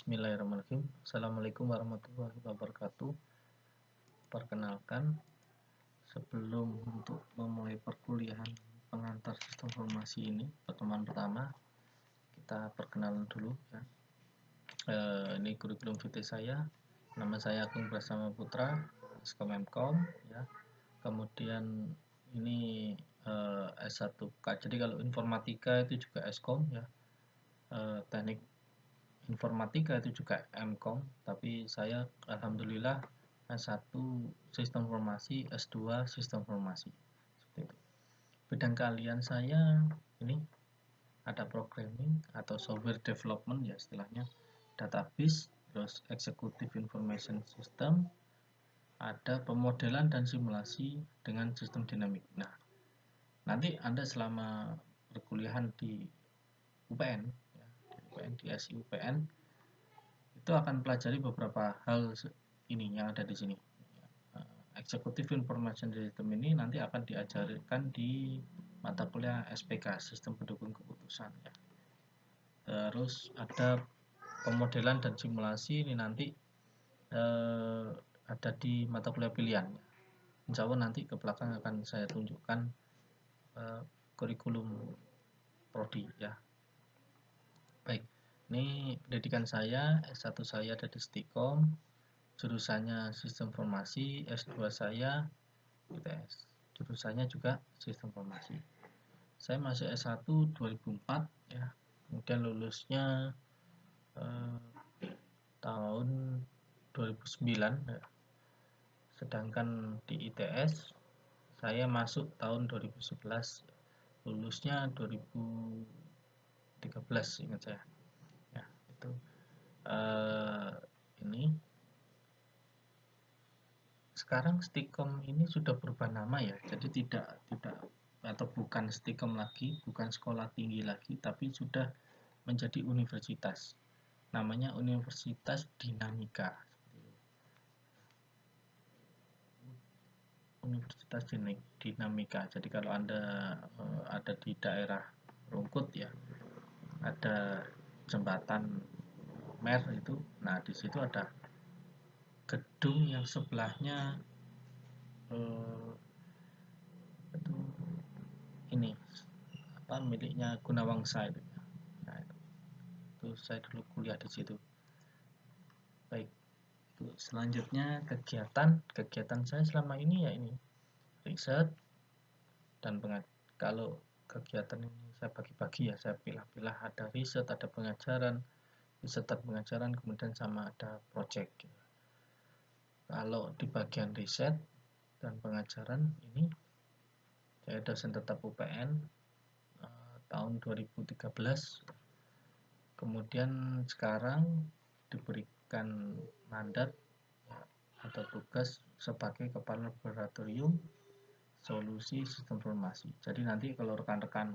Bismillahirrahmanirrahim. Assalamualaikum warahmatullahi wabarakatuh. Perkenalkan, sebelum untuk memulai perkuliahan pengantar sistem informasi ini, pertemuan pertama, kita perkenalan dulu ya. Ini kurikulum vitae saya. Nama saya Agung Prasama Putra, Skomemkom ya. Kemudian ini S1K. Jadi kalau informatika itu juga Skom ya. Teknik informatika itu juga MKOM, tapi saya alhamdulillah S1 sistem informasi, S2 sistem informasi. Seperti itu. Bidang keahlian saya ini ada programming atau software development ya istilahnya, database, terus executive information system, ada pemodelan dan simulasi dengan sistem dinamik. Nah, nanti Anda selama perkuliahan di UPN di SIUPN itu akan pelajari beberapa hal ini yang ada di sini. Executive Information System ini nanti akan diajarkan di mata kuliah SPK, Sistem Pendukung Keputusan ya. Terus ada pemodelan dan simulasi ini nanti ada di mata kuliah pilihan. Insya Allah nanti ke belakang akan saya tunjukkan kurikulum prodi ya. Baik, ini pendidikan saya, S1 saya ada di Stikom, jurusannya sistem informasi, S2 saya ITS, jurusannya juga sistem informasi. Saya masih S1 2004 ya, kemudian lulusnya tahun 2009 ya. Sedangkan di ITS saya masuk tahun 2011, lulusnya 2013 ingat saya ya. Itu ini sekarang Stikom ini sudah berubah nama ya, jadi tidak atau bukan Stikom lagi, bukan sekolah tinggi lagi, tapi sudah menjadi universitas. Namanya Universitas Dinamika. Universitas Dinamika. Jadi kalau Anda ada di daerah Rungkut ya, ada jembatan Mer itu, nah di situ ada gedung yang sebelahnya itu ini apa miliknya Gunawangsa itu. Nah, itu saya dulu kuliah di situ. Baik, itu selanjutnya kegiatan saya selama ini ya ini riset dan kalau kegiatan ini saya bagi-bagi ya, saya pilah-pilah, ada riset, ada pengajaran, kemudian sama ada project. Kalau di bagian riset dan pengajaran ini saya dosen tetap UPN tahun 2013, kemudian sekarang diberikan mandat atau tugas sebagai kepala laboratorium solusi sistem informasi. Jadi nanti kalau rekan-rekan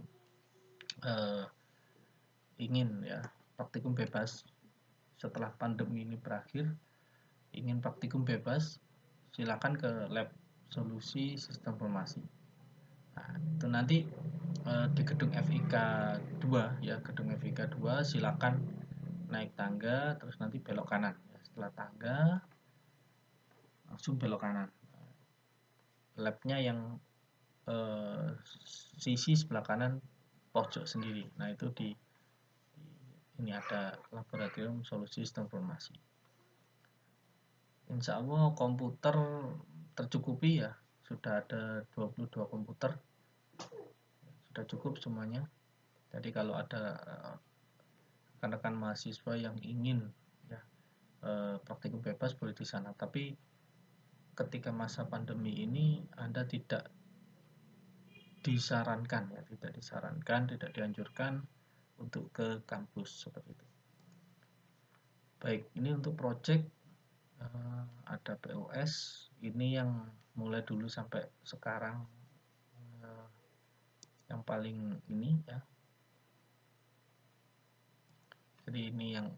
ingin ya praktikum bebas setelah pandemi ini berakhir, ingin praktikum bebas, silakan ke lab solusi sistem informasi. Nah, itu nanti di gedung FIK 2 ya, gedung FIK 2 silakan naik tangga terus nanti belok kanan. Setelah tangga langsung belok kanan. Labnya yang sisi sebelah kanan pojok sendiri. Nah, itu ini ada laboratorium solusi sistem informasi. Insya Allah komputer tercukupi ya, sudah ada 22 komputer, sudah cukup semuanya. Jadi kalau ada rekan-rekan mahasiswa yang ingin ya praktikum bebas boleh di sana. Tapi ketika masa pandemi ini Anda tidak disarankan ya, tidak dianjurkan untuk ke kampus seperti itu. Baik, ini untuk project ada POS, ini yang mulai dulu sampai sekarang yang paling ini ya. Jadi ini yang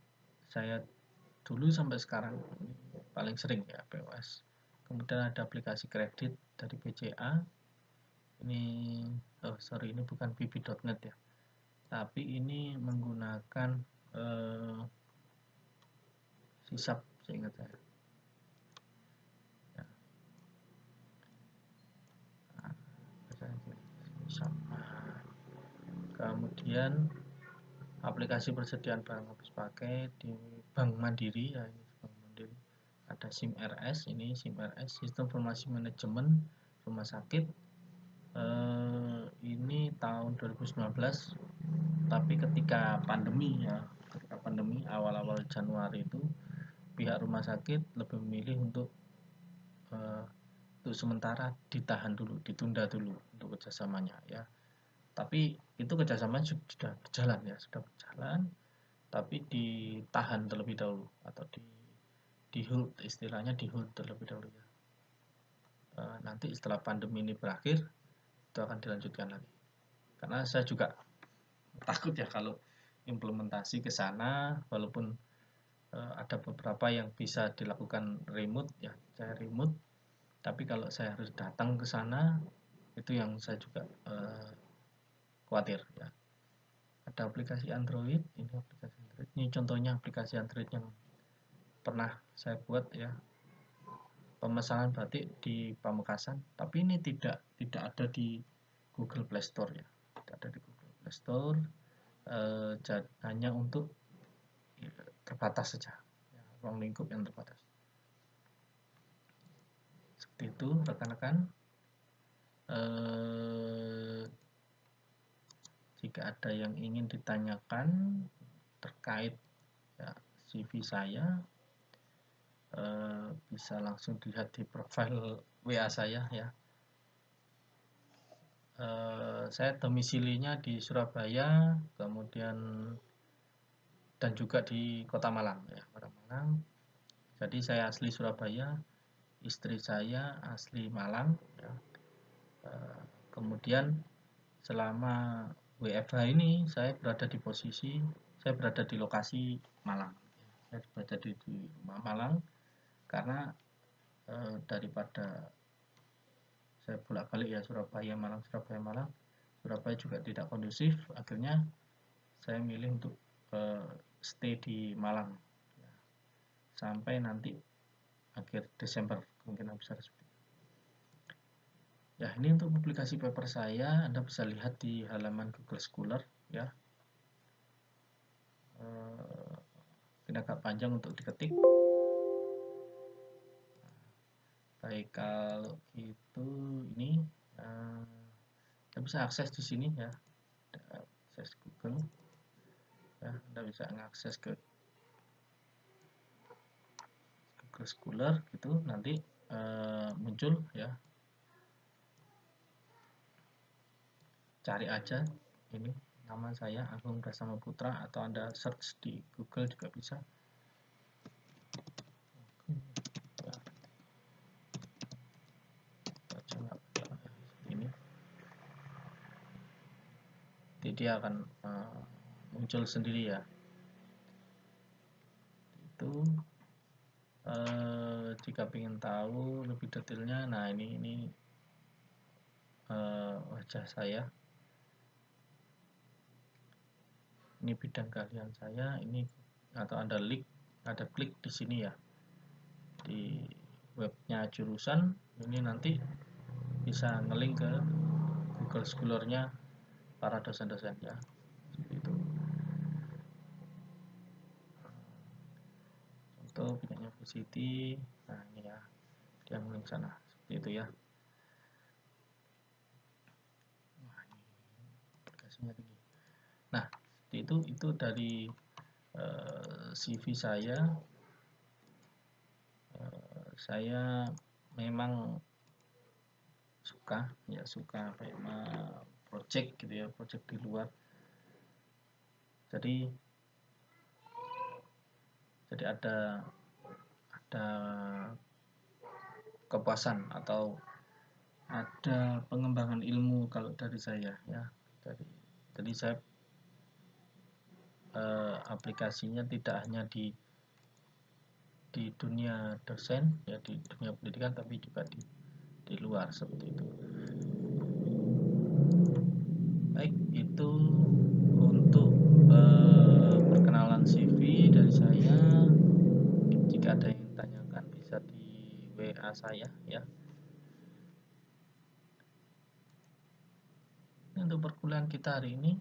saya dulu sampai sekarang paling sering ya POS. Kemudian ada aplikasi kredit dari BCA. Ini ini bukan bb.net ya, tapi ini menggunakan Hisab seingat saya. Ya. Nah, kemudian aplikasi persediaan barang habis pakai di Bank Mandiri ya, ini Bank Mandiri. Ada SIM RS, ini SIM RS, Sistem Informasi Manajemen Rumah Sakit. Ini tahun 2019, tapi ketika pandemi ya, ketika pandemi awal-awal Januari itu pihak rumah sakit lebih memilih untuk sementara ditahan dulu, ditunda dulu untuk kerjasamanya ya. Tapi itu kerjasama sudah berjalan ya, sudah berjalan, tapi ditahan terlebih dahulu atau di hold, istilahnya di hold terlebih dahulu ya. Nanti setelah pandemi ini berakhir itu akan dilanjutkan lagi. Karena saya juga takut ya kalau implementasi ke sana, walaupun ada beberapa yang bisa dilakukan remote ya, saya remote, tapi kalau saya harus datang ke sana itu yang saya juga khawatir ya. Ada aplikasi Android, ini aplikasi Android, ini contohnya aplikasi Android yang pernah saya buat ya, pemesanan batik di Pamekasan, tapi ini tidak ada di Google Play Store ya, tidak ada di Google Play Store, hanya untuk terbatas saja ya, ruang lingkup yang terbatas. Seperti itu rekan-rekan. Jika ada yang ingin ditanyakan terkait ya, CV saya, bisa langsung dilihat di profil WA saya ya. Saya domisilinya di Surabaya, kemudian dan juga di Kota Malang ya, Kota Malang. Jadi saya asli Surabaya, istri saya asli Malang ya. Kemudian selama WFH ini saya berada di lokasi Malang. Saya berada di rumah Malang karena daripada saya bolak-balik ya, Surabaya Malang Surabaya juga tidak kondusif, akhirnya saya milih untuk stay di Malang ya, sampai nanti akhir Desember kemungkinan besar seperti itu. Ya, ini untuk publikasi paper saya, Anda bisa lihat di halaman Google Scholar ya. Ini agak panjang untuk diketik. Baik, kalau itu ini Anda bisa akses di sini ya, akses Google ya, Anda bisa mengakses ke Google Scholar gitu, nanti muncul ya, cari aja ini nama saya Agung Prasama Putra, atau Anda search di Google juga bisa. Ini jadi dia akan muncul sendiri ya. Itu jika ingin tahu lebih detailnya, nah ini wajah saya, ini bidang keahlian saya, ini atau Anda klik di sini ya, di webnya jurusan ini, nanti bisa ngelink ke Google Scholar-nya para dosen-dosen ya, seperti itu. Contoh bidangnya VCT, nah ini ya, dia ngelink sana seperti itu ya. Nah, ini aplikasinya tinggi. Nah, itu dari CV saya. Saya memang suka kayak project gitu ya, project di luar. Jadi ada kepuasan atau ada pengembangan ilmu kalau dari saya ya. Jadi saya aplikasinya tidak hanya di dunia dosen ya, di dunia pendidikan, tapi juga di luar seperti itu. Baik, itu untuk perkenalan CV dari saya. WA saya ya. Ini untuk perkuliahan kita hari ini,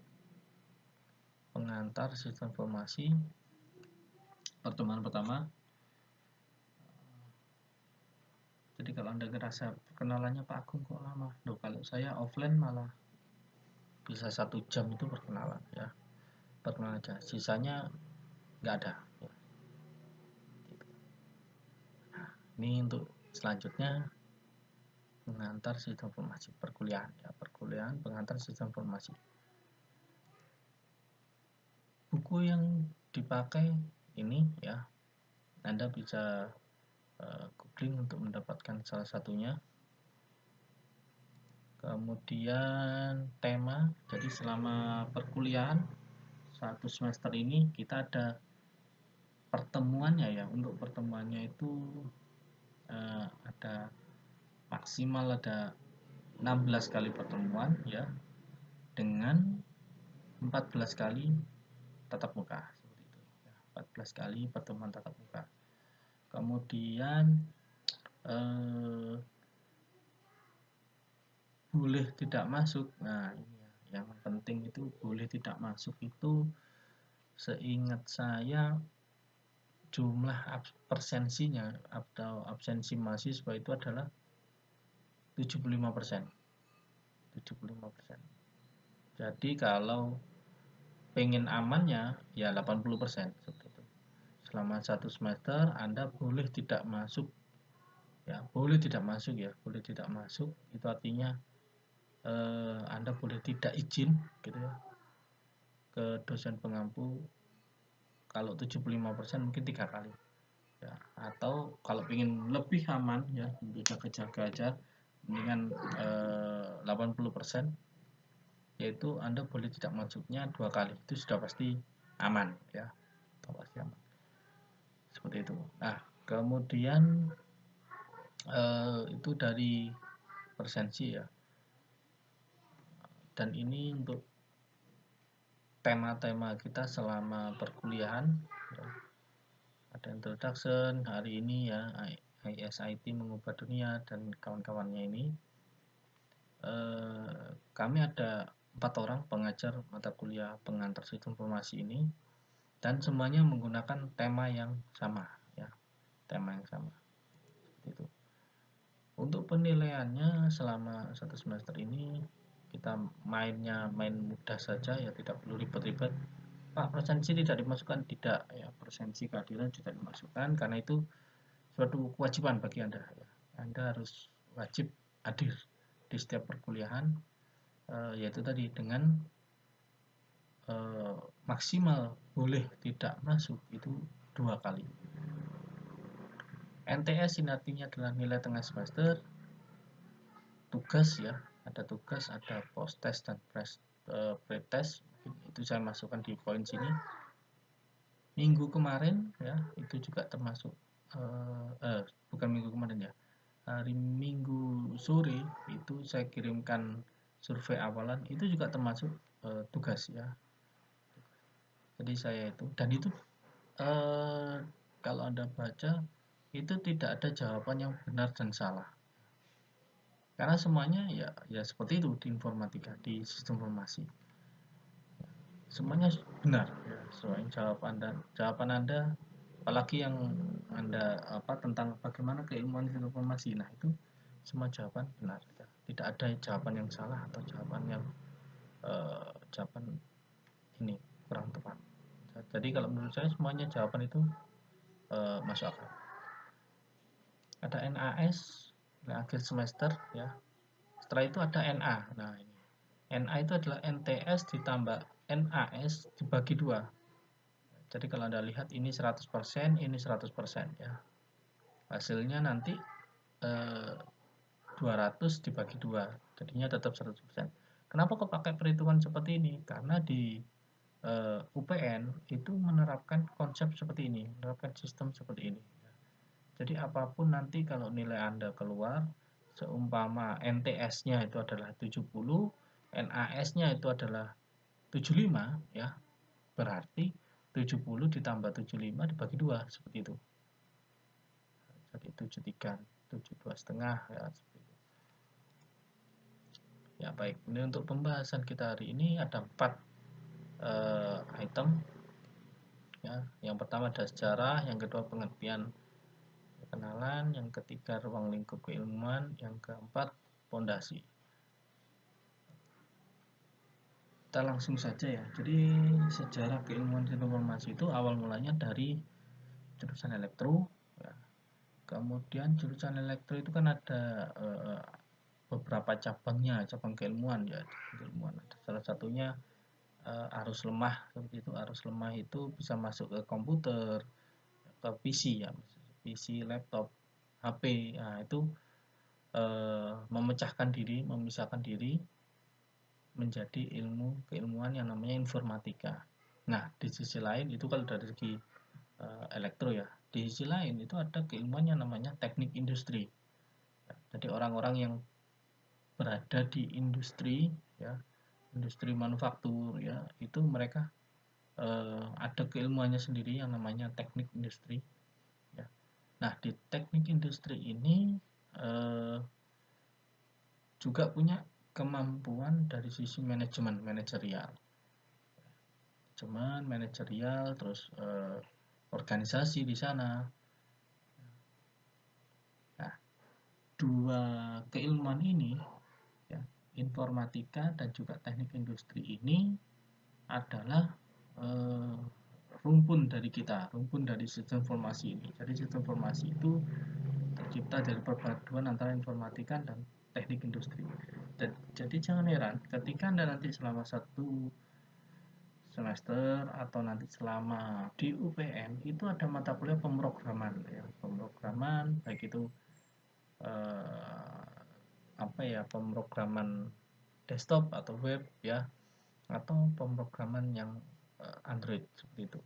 pengantar sistem informasi, pertemuan pertama. Jadi kalau Anda ngerasa perkenalannya Pak Agung kok lama, loh kalau saya offline malah bisa 1 jam itu perkenalan ya, perkenalan aja, sisanya nggak ada ya. Nah, ini untuk selanjutnya pengantar sistem informasi perkuliahan ya, perkuliahan pengantar sistem informasi. Buku yang dipakai ini ya, Anda bisa googling untuk mendapatkan salah satunya. Kemudian tema, jadi selama perkuliahan 1 semester ini kita ada pertemuannya ya. Untuk pertemuannya itu ada maksimal ada 16 kali pertemuan ya, dengan 14 kali tatap muka seperti itu ya, 14 kali pertemuan tatap muka. Kemudian boleh tidak masuk. Nah, ini ya, yang penting itu boleh tidak masuk itu seingat saya jumlah persensinya atau absensi mahasiswa itu adalah 75%. 75%. Jadi kalau pengen amannya ya 80% seperti itu. Selama 1 semester Anda boleh tidak masuk ya, boleh tidak masuk ya, boleh tidak masuk itu artinya Anda boleh tidak izin gitu ya ke dosen pengampu. Kalau 75% mungkin 3 kali ya, atau kalau ingin lebih aman ya, jaga-jaga aja dengan 80%, yaitu Anda boleh tidak masuknya 2 kali, itu sudah pasti aman ya, pasti aman seperti itu. Nah, kemudian itu dari persensi ya, dan ini untuk tema-tema kita selama perkuliahan ya. Ada introduction hari ini ya, ISIT mengubah dunia dan kawan-kawannya ini. Kami ada 4 orang pengajar mata kuliah pengantar sistem informasi ini, dan semuanya menggunakan tema yang sama ya, tema yang sama seperti itu. Untuk penilaiannya selama 1 semester ini kita main mudah saja ya, tidak perlu ribet-ribet. Pak, presensi tidak dimasukkan, tidak ya, presensi kehadiran tidak dimasukkan karena itu suatu kewajiban bagi Anda ya. Anda harus wajib hadir di setiap perkuliahan, yaitu tadi dengan maksimal boleh tidak masuk itu 2 kali. NTS ini artinya adalah nilai tengah semester. Tugas ya, ada tugas, ada post test dan pre-test, itu saya masukkan di poin sini. Minggu kemarin ya, itu juga termasuk bukan minggu kemarin ya, hari Minggu sore itu saya kirimkan survei awalan, itu juga termasuk tugas ya. Jadi saya itu, dan itu kalau Anda baca itu tidak ada jawaban yang benar dan salah, karena semuanya ya seperti itu di informatika, di sistem informasi semuanya benar ya, sesuai jawaban Anda, apalagi yang Anda tentang bagaimana keilmuan sistem informasi. Nah, itu semua jawaban benar ya. Tidak ada jawaban yang salah atau jawaban yang jawaban ini kurang tepat. Jadi kalau menurut saya semuanya jawaban itu masuk akal. Ada NAS akhir semester ya. Setelah itu ada NA. Nah, ini NA itu adalah NTS ditambah NAS dibagi 2. Jadi kalau Anda lihat ini 100%, ini 100% ya. Hasilnya nanti 200 dibagi 2, jadinya tetap 100%. Kenapa kok pakai perhitungan seperti ini? Karena di UPN itu menerapkan konsep seperti ini, menerapkan sistem seperti ini. Jadi apapun nanti kalau nilai Anda keluar, seumpama NTS-nya itu adalah 70, NAS-nya itu adalah 75 ya, berarti 70 ditambah 75 dibagi 2 seperti itu. Jadi 73. 72,5 ya. Ya baik, ini untuk pembahasan kita hari ini ada 4 item ya. Yang pertama ada sejarah, yang kedua pengertian kenalan, yang ketiga ruang lingkup keilmuan, yang keempat pondasi. Kita langsung saja ya. Jadi sejarah keilmuan informasi itu awal mulanya dari jurusan elektro ya. Kemudian jurusan elektro itu kan ada beberapa cabang keilmuan ya. Keilmuan ada salah satunya arus lemah, seperti itu. Arus lemah itu bisa masuk ke komputer, ke PC ya, PC, laptop, HP. Nah, itu memisahkan diri menjadi keilmuan yang namanya informatika. Nah, di sisi lain itu kalau dari segi elektro ya, di sisi lain itu ada keilmuan yang namanya teknik industri. Jadi orang-orang yang berada di industri ya, industri manufaktur ya, itu mereka ada keilmuannya sendiri yang namanya teknik industri ya. Nah, di teknik industri ini juga punya kemampuan dari sisi manajerial, terus organisasi di sana. Nah, dua keilmuan ini ya, informatika dan juga teknik industri ini adalah rumpun dari sistem informasi ini. Jadi sistem informasi itu tercipta dari perpaduan antara informatika dan teknik industri. Jadi jangan heran ketika Anda nanti selama 1 semester atau nanti selama di UPN itu ada mata kuliah pemrograman ya. Pemrograman baik itu pemrograman desktop atau web ya, atau pemrograman yang Android seperti itu.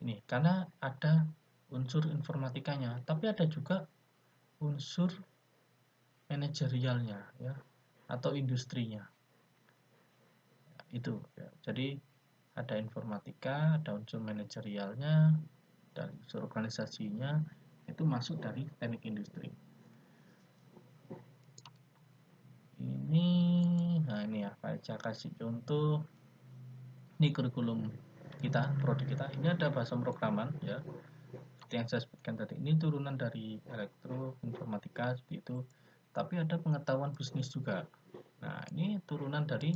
Ini karena ada unsur informatikanya, tapi ada juga unsur manajerialnya ya, atau industrinya. Itu ya. Jadi ada informatika, ada unsur manajerialnya, dan unsur organisasinya itu masuk dari teknik industri. Nah ini ya, saya kasih contoh. Ini kurikulum kita, prodi kita. Ini ada bahasa pemrograman ya. Seperti yang saya sebutkan tadi, ini turunan dari elektro, informatika seperti itu. Tapi ada pengetahuan bisnis juga. Nah, ini turunan dari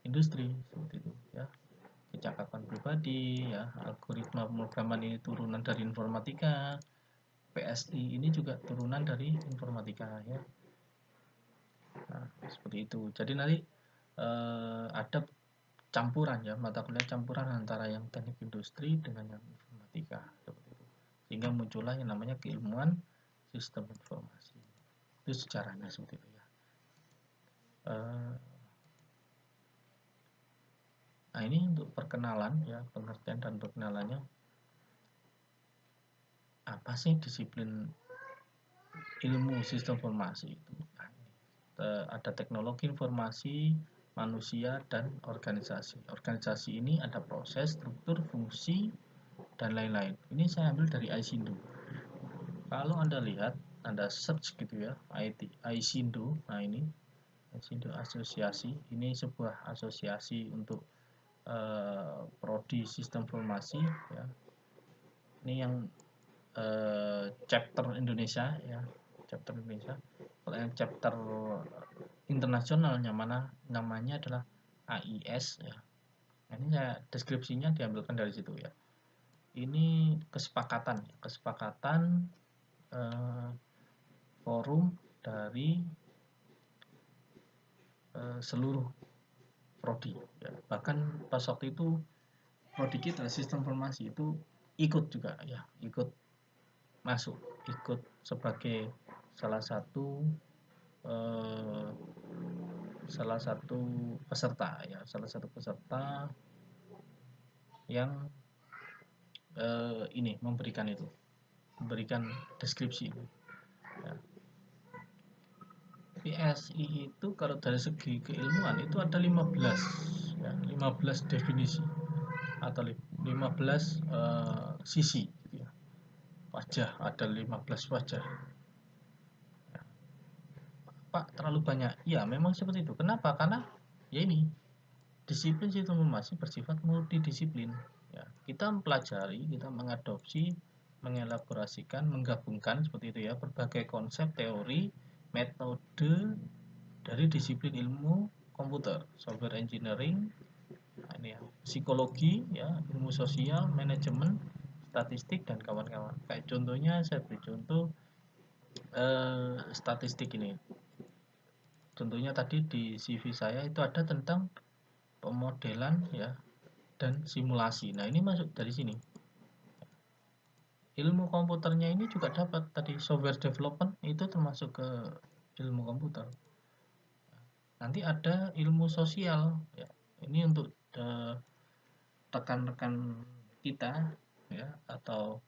industri seperti itu ya. Kecakapan pribadi ya, algoritma pemrograman ini turunan dari informatika. PSI ini juga turunan dari informatika ya. Nah, seperti itu. Jadi nanti ada campuran ya, mata kuliah campuran antara yang teknik industri dengan yang informatika seperti itu. Sehingga muncullah yang namanya keilmuan sistem informasi. Itu sejarahnya seperti itu ya. Nah, ini untuk perkenalan ya, pengertian dan perkenalannya. Apa sih disiplin ilmu sistem informasi itu? Nah, ada teknologi informasi, manusia, dan organisasi. Organisasi ini ada proses, struktur, fungsi, dan lain-lain. Ini saya ambil dari ISINDO. Kalau Anda lihat, Anda search gitu ya, ISINDO. Nah ini ISINDO asosiasi. Ini sebuah asosiasi untuk prodi sistem informasi ya. Ini yang chapter Indonesia ya, chapter Indonesia. Kalau yang chapter internasionalnya namanya adalah AIS ya. Nah, ini deskripsinya diambilkan dari situ ya. Ini kesepakatan forum dari seluruh prodi ya. Bahkan pas waktu itu prodi kita sistem informasi itu ikut juga ya, ikut sebagai salah satu peserta yang memberikan deskripsi ya. PSI itu kalau dari segi keilmuan itu ada 15 definisi atau 15 sisi gitu ya. Wajah, ada 15 wajah. Pak terlalu banyak. Ya memang seperti itu. Kenapa? Karena ya ini disiplin sistem informasi bersifat multidisiplin. Ya, kita mempelajari, kita mengadopsi, mengelaborasikan, menggabungkan seperti itu ya berbagai konsep, teori, metode dari disiplin ilmu komputer, software engineering, nah ini ya, psikologi, ya, ilmu sosial, manajemen, statistik dan kawan-kawan. Kayak contohnya saya beri contoh statistik ini. Contohnya tadi di CV saya itu ada tentang pemodelan ya dan simulasi. Nah, ini masuk dari sini. Ilmu komputernya ini juga dapat tadi software development itu termasuk ke ilmu komputer. Nanti ada ilmu sosial ya. Ini untuk rekan-rekan kita ya atau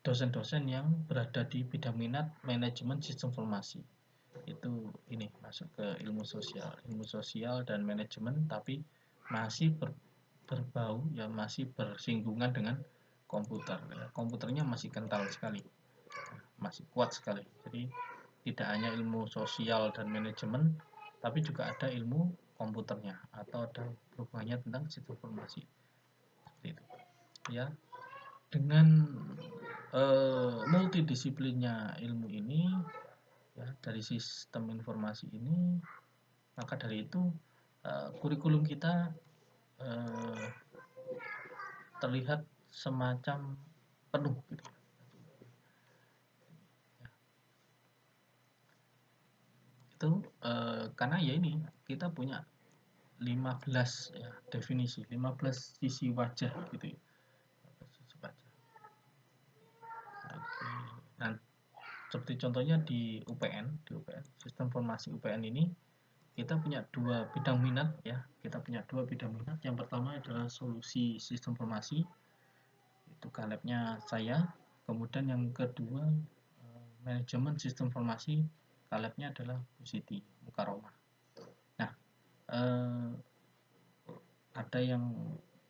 dosen-dosen yang berada di bidang minat manajemen sistem informasi. Itu ini masuk ke ilmu sosial dan manajemen tapi masih berbau ya masih bersinggungan dengan komputer ya. Komputernya masih kental sekali, masih kuat sekali. Jadi tidak hanya ilmu sosial dan manajemen tapi juga ada ilmu komputernya atau ada hubungannya tentang sistem informasi seperti itu ya. Dengan multidisiplinnya ilmu ini ya dari sistem informasi ini, maka dari itu kurikulum kita terlihat semacam penuh gitu. Itu karena ya ini kita punya 15 ya, definisi 15 sisi wajah gitu ya. Sisi wajah. Oke. Nah, seperti contohnya di UPN sistem informasi UPN ini kita punya dua bidang minat ya. Kita punya dua bidang minat. Yang pertama adalah solusi sistem informasi. Itu kalebnya saya. Kemudian yang kedua manajemen sistem informasi. Kalebnya adalah Bu Siti Mukaromah. Nah, ada yang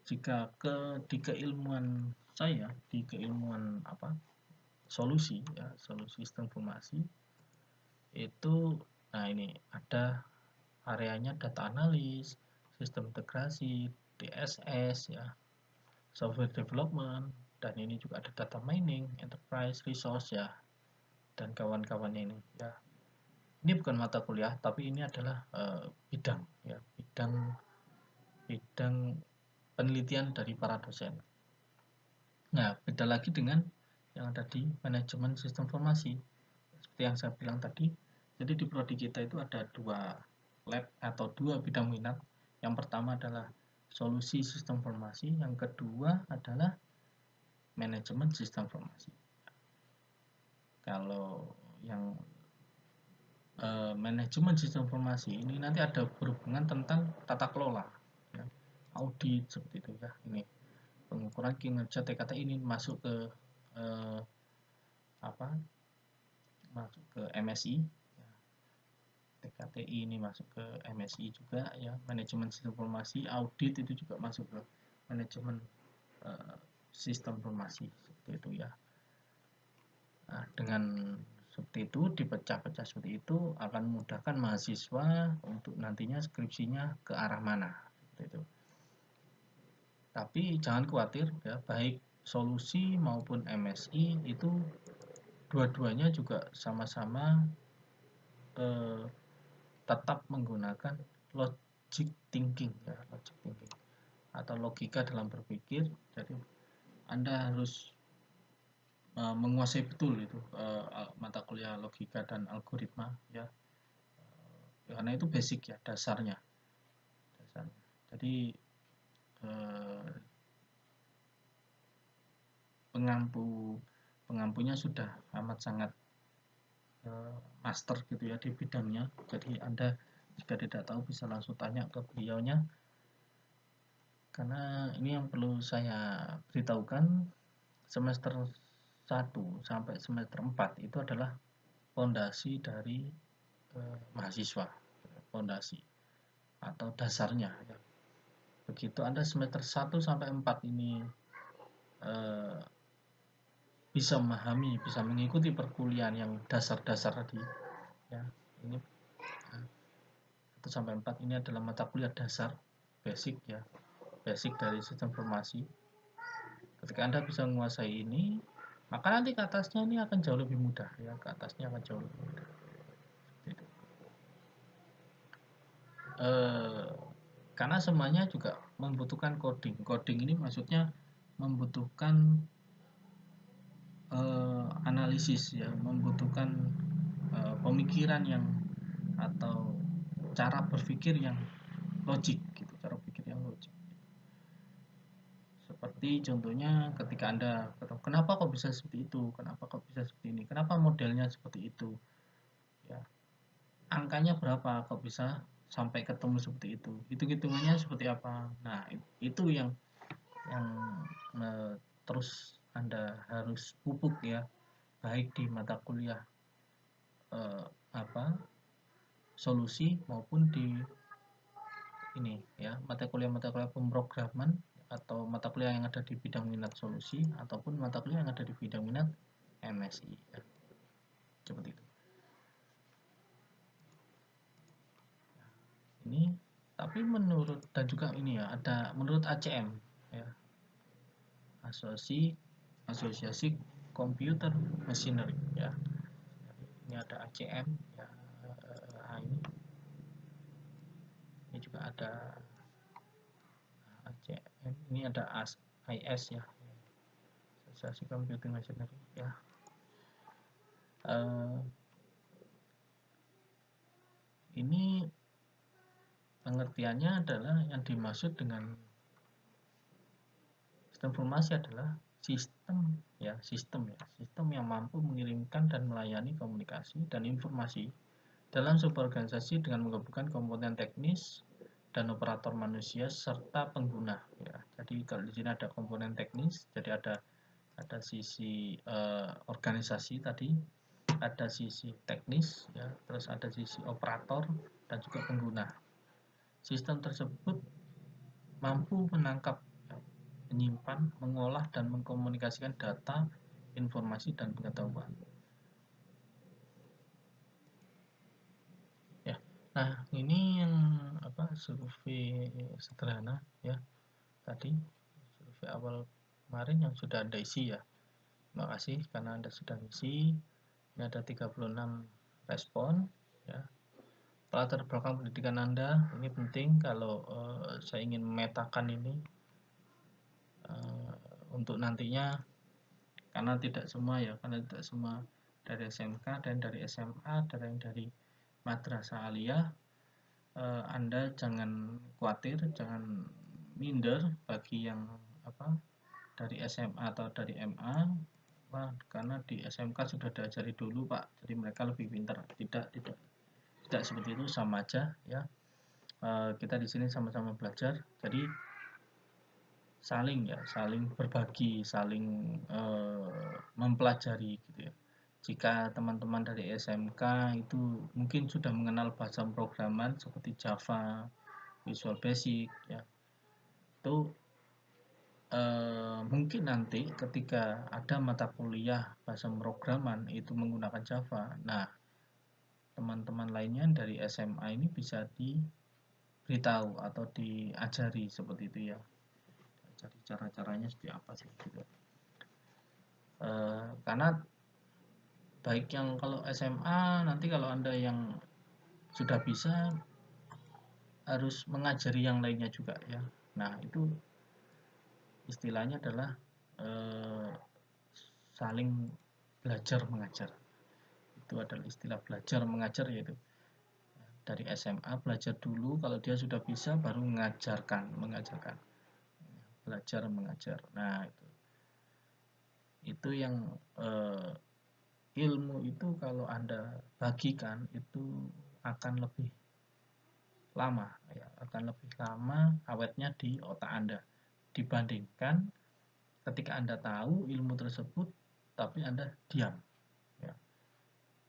jika di keilmuan saya, di keilmuan solusi ya, solusi sistem informasi itu, nah ini ada areanya data analis, sistem integrasi, DSS ya, software development, dan ini juga ada data mining, enterprise resource ya, dan kawan-kawannya ini ya. Ini bukan mata kuliah, tapi ini adalah bidang ya, bidang penelitian dari para dosen. Nah, beda lagi dengan yang ada di manajemen sistem informasi. Seperti yang saya bilang tadi, jadi di prodi kita itu ada dua lab atau dua bidang minat. Yang pertama adalah solusi sistem informasi, yang kedua adalah manajemen sistem informasi. Kalau yang manajemen sistem informasi ini nanti ada berhubungan tentang tata kelola, ya, audit seperti itu ya. Ini pengukuran kinerja TKT ini masuk ke masuk ke MSI. TKTI ini masuk ke MSI juga ya, manajemen sistem informasi. Audit itu juga masuk ke manajemen sistem informasi seperti itu ya. Nah, dengan seperti itu dipecah-pecah seperti itu akan memudahkan mahasiswa untuk nantinya skripsinya ke arah mana seperti itu. Tapi jangan khawatir ya, baik solusi maupun MSI itu dua-duanya juga sama-sama tetap menggunakan logic thinking ya, logic thinking atau logika dalam berpikir. Jadi Anda harus menguasai betul itu mata kuliah logika dan algoritma ya, karena itu basic ya, dasarnya. Jadi pengampunya sudah amat sangat master gitu ya di bidangnya. Jadi Anda jika tidak tahu bisa langsung tanya ke beliaunya, karena ini yang perlu saya beritahukan. Semester 1 sampai semester 4 itu adalah fondasi dari mahasiswa, fondasi atau dasarnya ya. Begitu Anda semester 1 sampai 4 ini bisa memahami, bisa mengikuti perkuliahan yang dasar-dasar tadi, ya. Ini 1 sampai 4 ini adalah mata kuliah dasar, basic ya, basic dari sistem informasi. Ketika Anda bisa menguasai ini, maka nanti ke atasnya ini akan jauh lebih mudah ya, ke atasnya akan jauh lebih mudah. Karena semuanya juga membutuhkan coding. Coding ini maksudnya membutuhkan analisis ya, membutuhkan pemikiran yang atau cara berpikir yang logik gitu, cara berpikir yang logik. Seperti contohnya ketika Anda kenapa kok bisa seperti itu, kenapa kok bisa seperti ini, kenapa modelnya seperti itu, ya angkanya berapa kok bisa sampai ketemu seperti itu, hitung-hitungannya seperti apa. Nah itu yang terus Anda harus pupuk ya, baik di mata kuliah solusi maupun di ini ya, mata kuliah pemrograman atau mata kuliah yang ada di bidang minat solusi ataupun mata kuliah yang ada di bidang minat MSI ya. Seperti itu. Ini tapi menurut dan juga ini ya, ada menurut ACM ya, Asosiasi Computer Machinery ya. Ini ada ACM ya, ini juga ada ACM, ini ada IS ya, Asosiasi Computer Machinery ya. Ini pengertiannya adalah yang dimaksud dengan sistem informasi adalah sistem yang mampu mengirimkan dan melayani komunikasi dan informasi dalam sebuah organisasi dengan menggabungkan komponen teknis dan operator manusia serta pengguna ya. Jadi kalau di sini ada komponen teknis, jadi ada sisi organisasi tadi, ada sisi teknis ya, terus ada sisi operator dan juga pengguna. Sistem tersebut mampu menangkap, menyimpan, mengolah dan mengkomunikasikan data, informasi dan pengetahuan. Ya. Nah, ini yang survei sederhana ya. Tadi survei awal kemarin yang sudah Anda isi ya. Terima kasih karena Anda sudah isi. Ini ada 36 respon ya. Latar belakang pendidikan Anda ini penting kalau saya ingin memetakan ini untuk nantinya, karena tidak semua dari SMK dan dari SMA, dari madrasah aliyah. Anda jangan khawatir, jangan minder bagi yang dari SMA atau dari MA, karena di SMK sudah diajari dulu Pak, jadi mereka lebih pintar. Tidak seperti itu, sama aja ya. Kita di sini sama-sama belajar, jadi saling berbagi, saling mempelajari gitu ya. Jika teman-teman dari SMK itu mungkin sudah mengenal bahasa pemrograman seperti Java, Visual Basic ya, itu mungkin nanti ketika ada mata kuliah bahasa pemrograman itu menggunakan Java, nah teman-teman lainnya dari SMA ini bisa diberitahu atau diajari seperti itu ya, cari cara-caranya seperti apa sih gitu. Karena baik yang kalau SMA nanti kalau Anda yang sudah bisa harus mengajari yang lainnya juga ya. Nah itu istilahnya adalah saling belajar mengajar. Itu adalah istilah belajar mengajar, yaitu dari SMA belajar dulu, kalau dia sudah bisa baru mengajarkan belajar mengajar. Nah itu yang ilmu itu kalau Anda bagikan itu akan lebih lama ya, akan lebih lama awetnya di otak Anda dibandingkan ketika Anda tahu ilmu tersebut tapi Anda diam ya.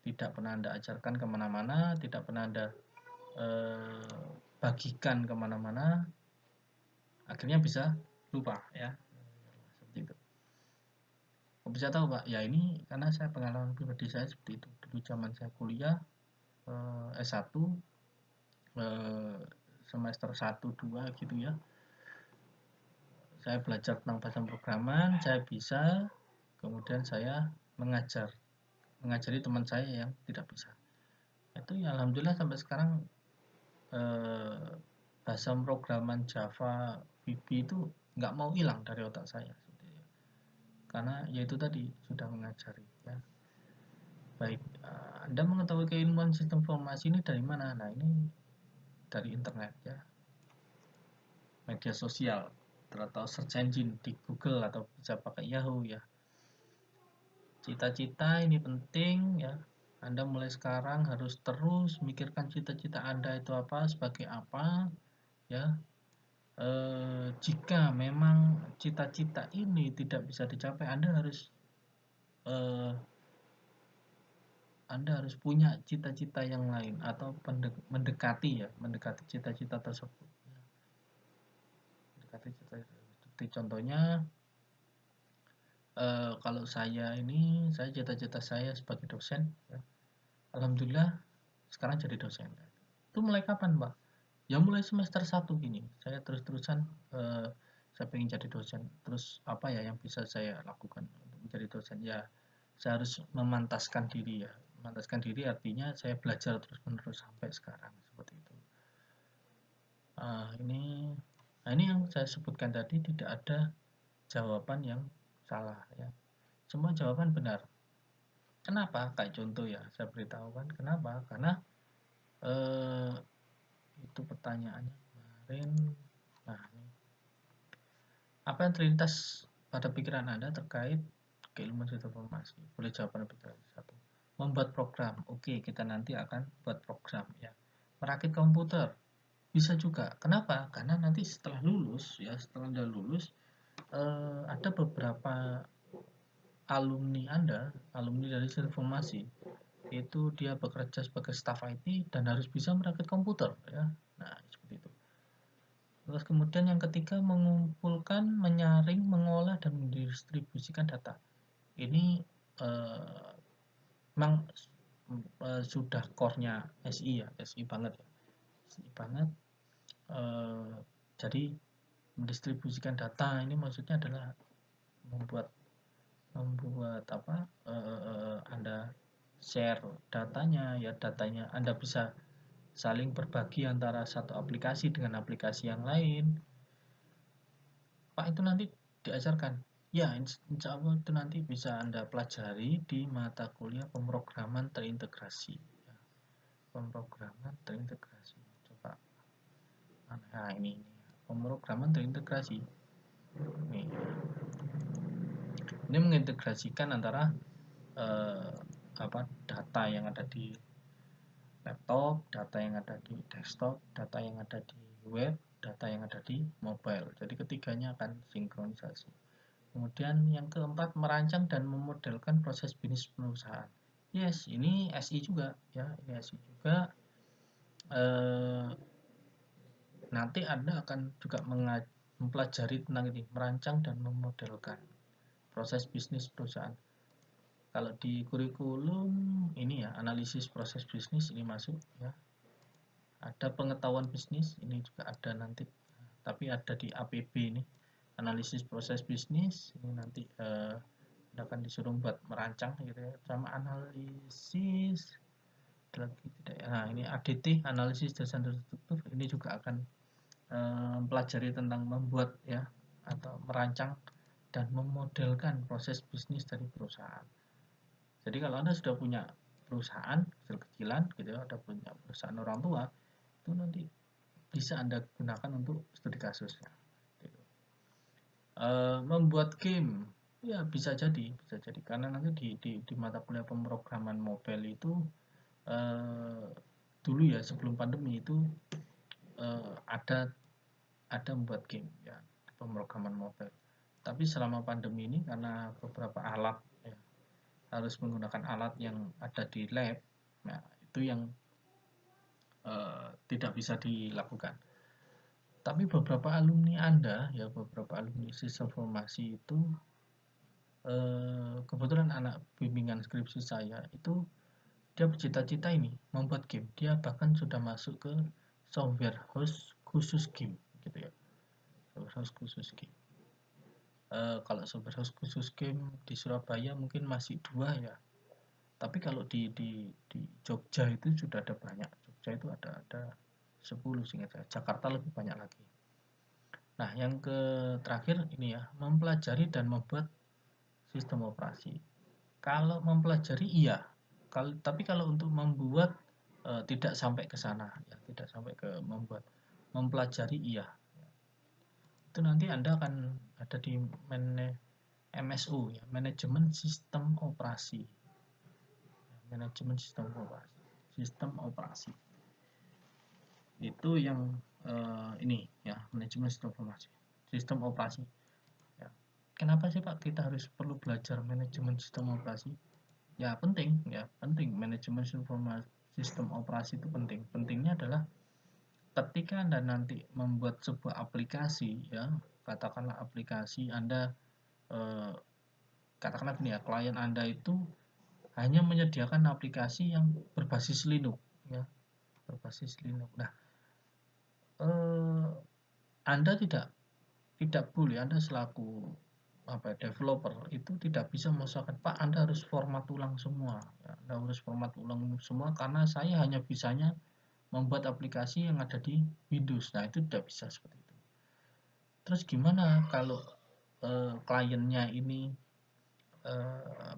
Tidak pernah Anda ajarkan kemana-mana, tidak pernah Anda bagikan kemana-mana, akhirnya bisa lupa ya, seperti itu. Kok bisa tahu Pak? Ya ini karena saya pengalaman pribadi saya seperti itu. Dulu zaman saya kuliah S1 semester 1 2 gitu ya. Saya belajar tentang bahasa pemrograman, saya bisa, kemudian saya mengajari teman saya yang tidak bisa. Itu ya alhamdulillah sampai sekarang bahasa pemrograman Java, VB itu nggak mau hilang dari otak saya. Karena yaitu tadi sudah mengajari ya. Baik, Anda mengetahui keilmuan sistem informasi ini dari mana? Nah, ini dari internet ya. Media sosial atau search engine di Google atau bisa pakai Yahoo ya. Cita-cita ini penting ya. Anda mulai sekarang harus terus mikirkan cita-cita Anda itu apa, sebagai apa ya. Jika memang cita-cita ini tidak bisa dicapai, Anda harus punya cita-cita yang lain atau mendekati cita-cita tersebut. Seperti contohnya, kalau saya cita-cita saya sebagai dosen, ya. Alhamdulillah sekarang jadi dosen. Itu mulai kapan, Pak? Ya mulai semester 1 gini. Saya terus-terusan saya pengen jadi dosen. Terus apa ya yang bisa saya lakukan untuk menjadi dosen? Ya, saya harus memantaskan diri ya. Memantaskan diri artinya saya belajar terus-menerus sampai sekarang seperti itu. Ini yang saya sebutkan tadi, tidak ada jawaban yang salah ya. Semua jawaban benar. Kenapa? Kayak contoh ya, saya beritahukan kenapa? Karena itu pertanyaannya kemarin. Nah, apa yang terlintas pada pikiran Anda terkait keilmuan sistem informasi? Boleh jawaban lebih dari satu. Membuat program. Oke, kita nanti akan buat program ya. Merakit komputer. Bisa juga. Kenapa? Karena nanti setelah Anda lulus, ada beberapa alumni dari sistem informasi, itu dia bekerja sebagai staf IT dan harus bisa merakit komputer ya. Nah, seperti itu. Terus kemudian yang ketiga, mengumpulkan, menyaring, mengolah dan mendistribusikan data. Ini memang sudah core-nya SI ya, SI banget ya. SI banget. Jadi mendistribusikan data ini maksudnya adalah membuat Anda share datanya ya, Anda bisa saling berbagi antara satu aplikasi dengan aplikasi yang lain. Pak, itu nanti diajarkan ya, insya Allah itu nanti bisa Anda pelajari di mata kuliah pemrograman terintegrasi ya. Pemrograman terintegrasi, coba nah ini pemrograman terintegrasi ini mengintegrasikan antara data yang ada di laptop, data yang ada di desktop, data yang ada di web, data yang ada di mobile. Jadi ketiganya akan sinkronisasi. Kemudian yang keempat, merancang dan memodelkan proses bisnis perusahaan. Yes, ini SI juga ya, ini SI juga. Nanti Anda akan juga mempelajari tentang ini, merancang dan memodelkan proses bisnis perusahaan. Kalau di kurikulum ini ya, analisis proses bisnis ini masuk ya. Ada pengetahuan bisnis ini juga ada nanti, tapi ada di APB ini, analisis proses bisnis ini nanti akan disuruh buat merancang gitu ya, sama analisis lagi tidak ya. Nah, ini ADT, analisis desain struktur, ini juga akan mempelajari tentang membuat ya atau merancang dan memodelkan proses bisnis dari perusahaan. Jadi kalau Anda sudah punya perusahaan kecil-kecilan gitu ya, ada punya perusahaan orang tua, itu nanti bisa Anda gunakan untuk studi kasusnya. Gitu. Membuat game ya bisa jadi karena nanti di mata kuliah pemrograman mobile itu dulu ya sebelum pandemi itu ada membuat game ya, pemrograman mobile. Tapi selama pandemi ini karena beberapa alat ya, harus menggunakan alat yang ada di lab, nah itu yang tidak bisa dilakukan. Tapi beberapa alumni sistem informasi itu kebetulan anak bimbingan skripsi saya itu dia bercita-cita ini membuat game, dia bahkan sudah masuk ke software house khusus game gitu ya, software house khusus game. Kalau software house khusus game di Surabaya mungkin masih 2 ya, tapi kalau di Jogja itu sudah ada banyak. Jogja itu ada 10 seingat saya, Jakarta lebih banyak lagi. Nah, yang terakhir ini ya, mempelajari dan membuat sistem operasi. Kalau mempelajari iya, tapi kalau untuk membuat tidak sampai ke sana, ya, tidak sampai ke membuat. Mempelajari iya. Itu nanti Anda akan ada di MSO ya, manajemen sistem operasi. Manajemen sistem operasi. Sistem operasi. Itu yang ini ya, manajemen sistem operasi. Sistem operasi. Ya. Kenapa sih Pak kita harus perlu belajar manajemen sistem operasi? Ya penting manajemen sistem operasi itu penting. Pentingnya adalah ketika Anda nanti membuat sebuah aplikasi ya, katakanlah aplikasi Anda katakanlah gini ya, klien Anda itu hanya menyediakan aplikasi yang berbasis Linux ya, berbasis Linux. Nah, Anda tidak boleh, Anda selaku developer itu tidak bisa memaksakan, Pak Anda harus format ulang semua ya, Anda harus format ulang semua karena saya hanya bisanya membuat aplikasi yang ada di Windows. Nah, itu tidak bisa seperti itu. Terus gimana kalau kliennya ini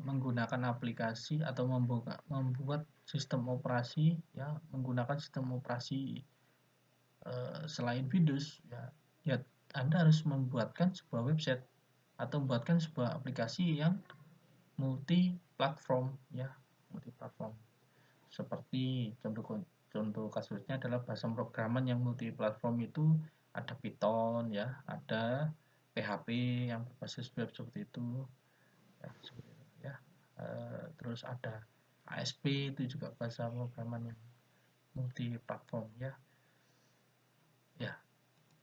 menggunakan aplikasi atau membuat sistem operasi ya, menggunakan sistem operasi selain Windows ya, Anda harus membuatkan sebuah website atau membuatkan sebuah aplikasi yang multi platform ya, multi platform. Seperti contoh kasusnya adalah bahasa pemrograman yang multi platform itu ada Python ya, ada PHP yang berbasis web seperti itu ya, seperti itu ya. Terus ada ASP itu juga bahasa pemrograman yang multi platform ya. Ya,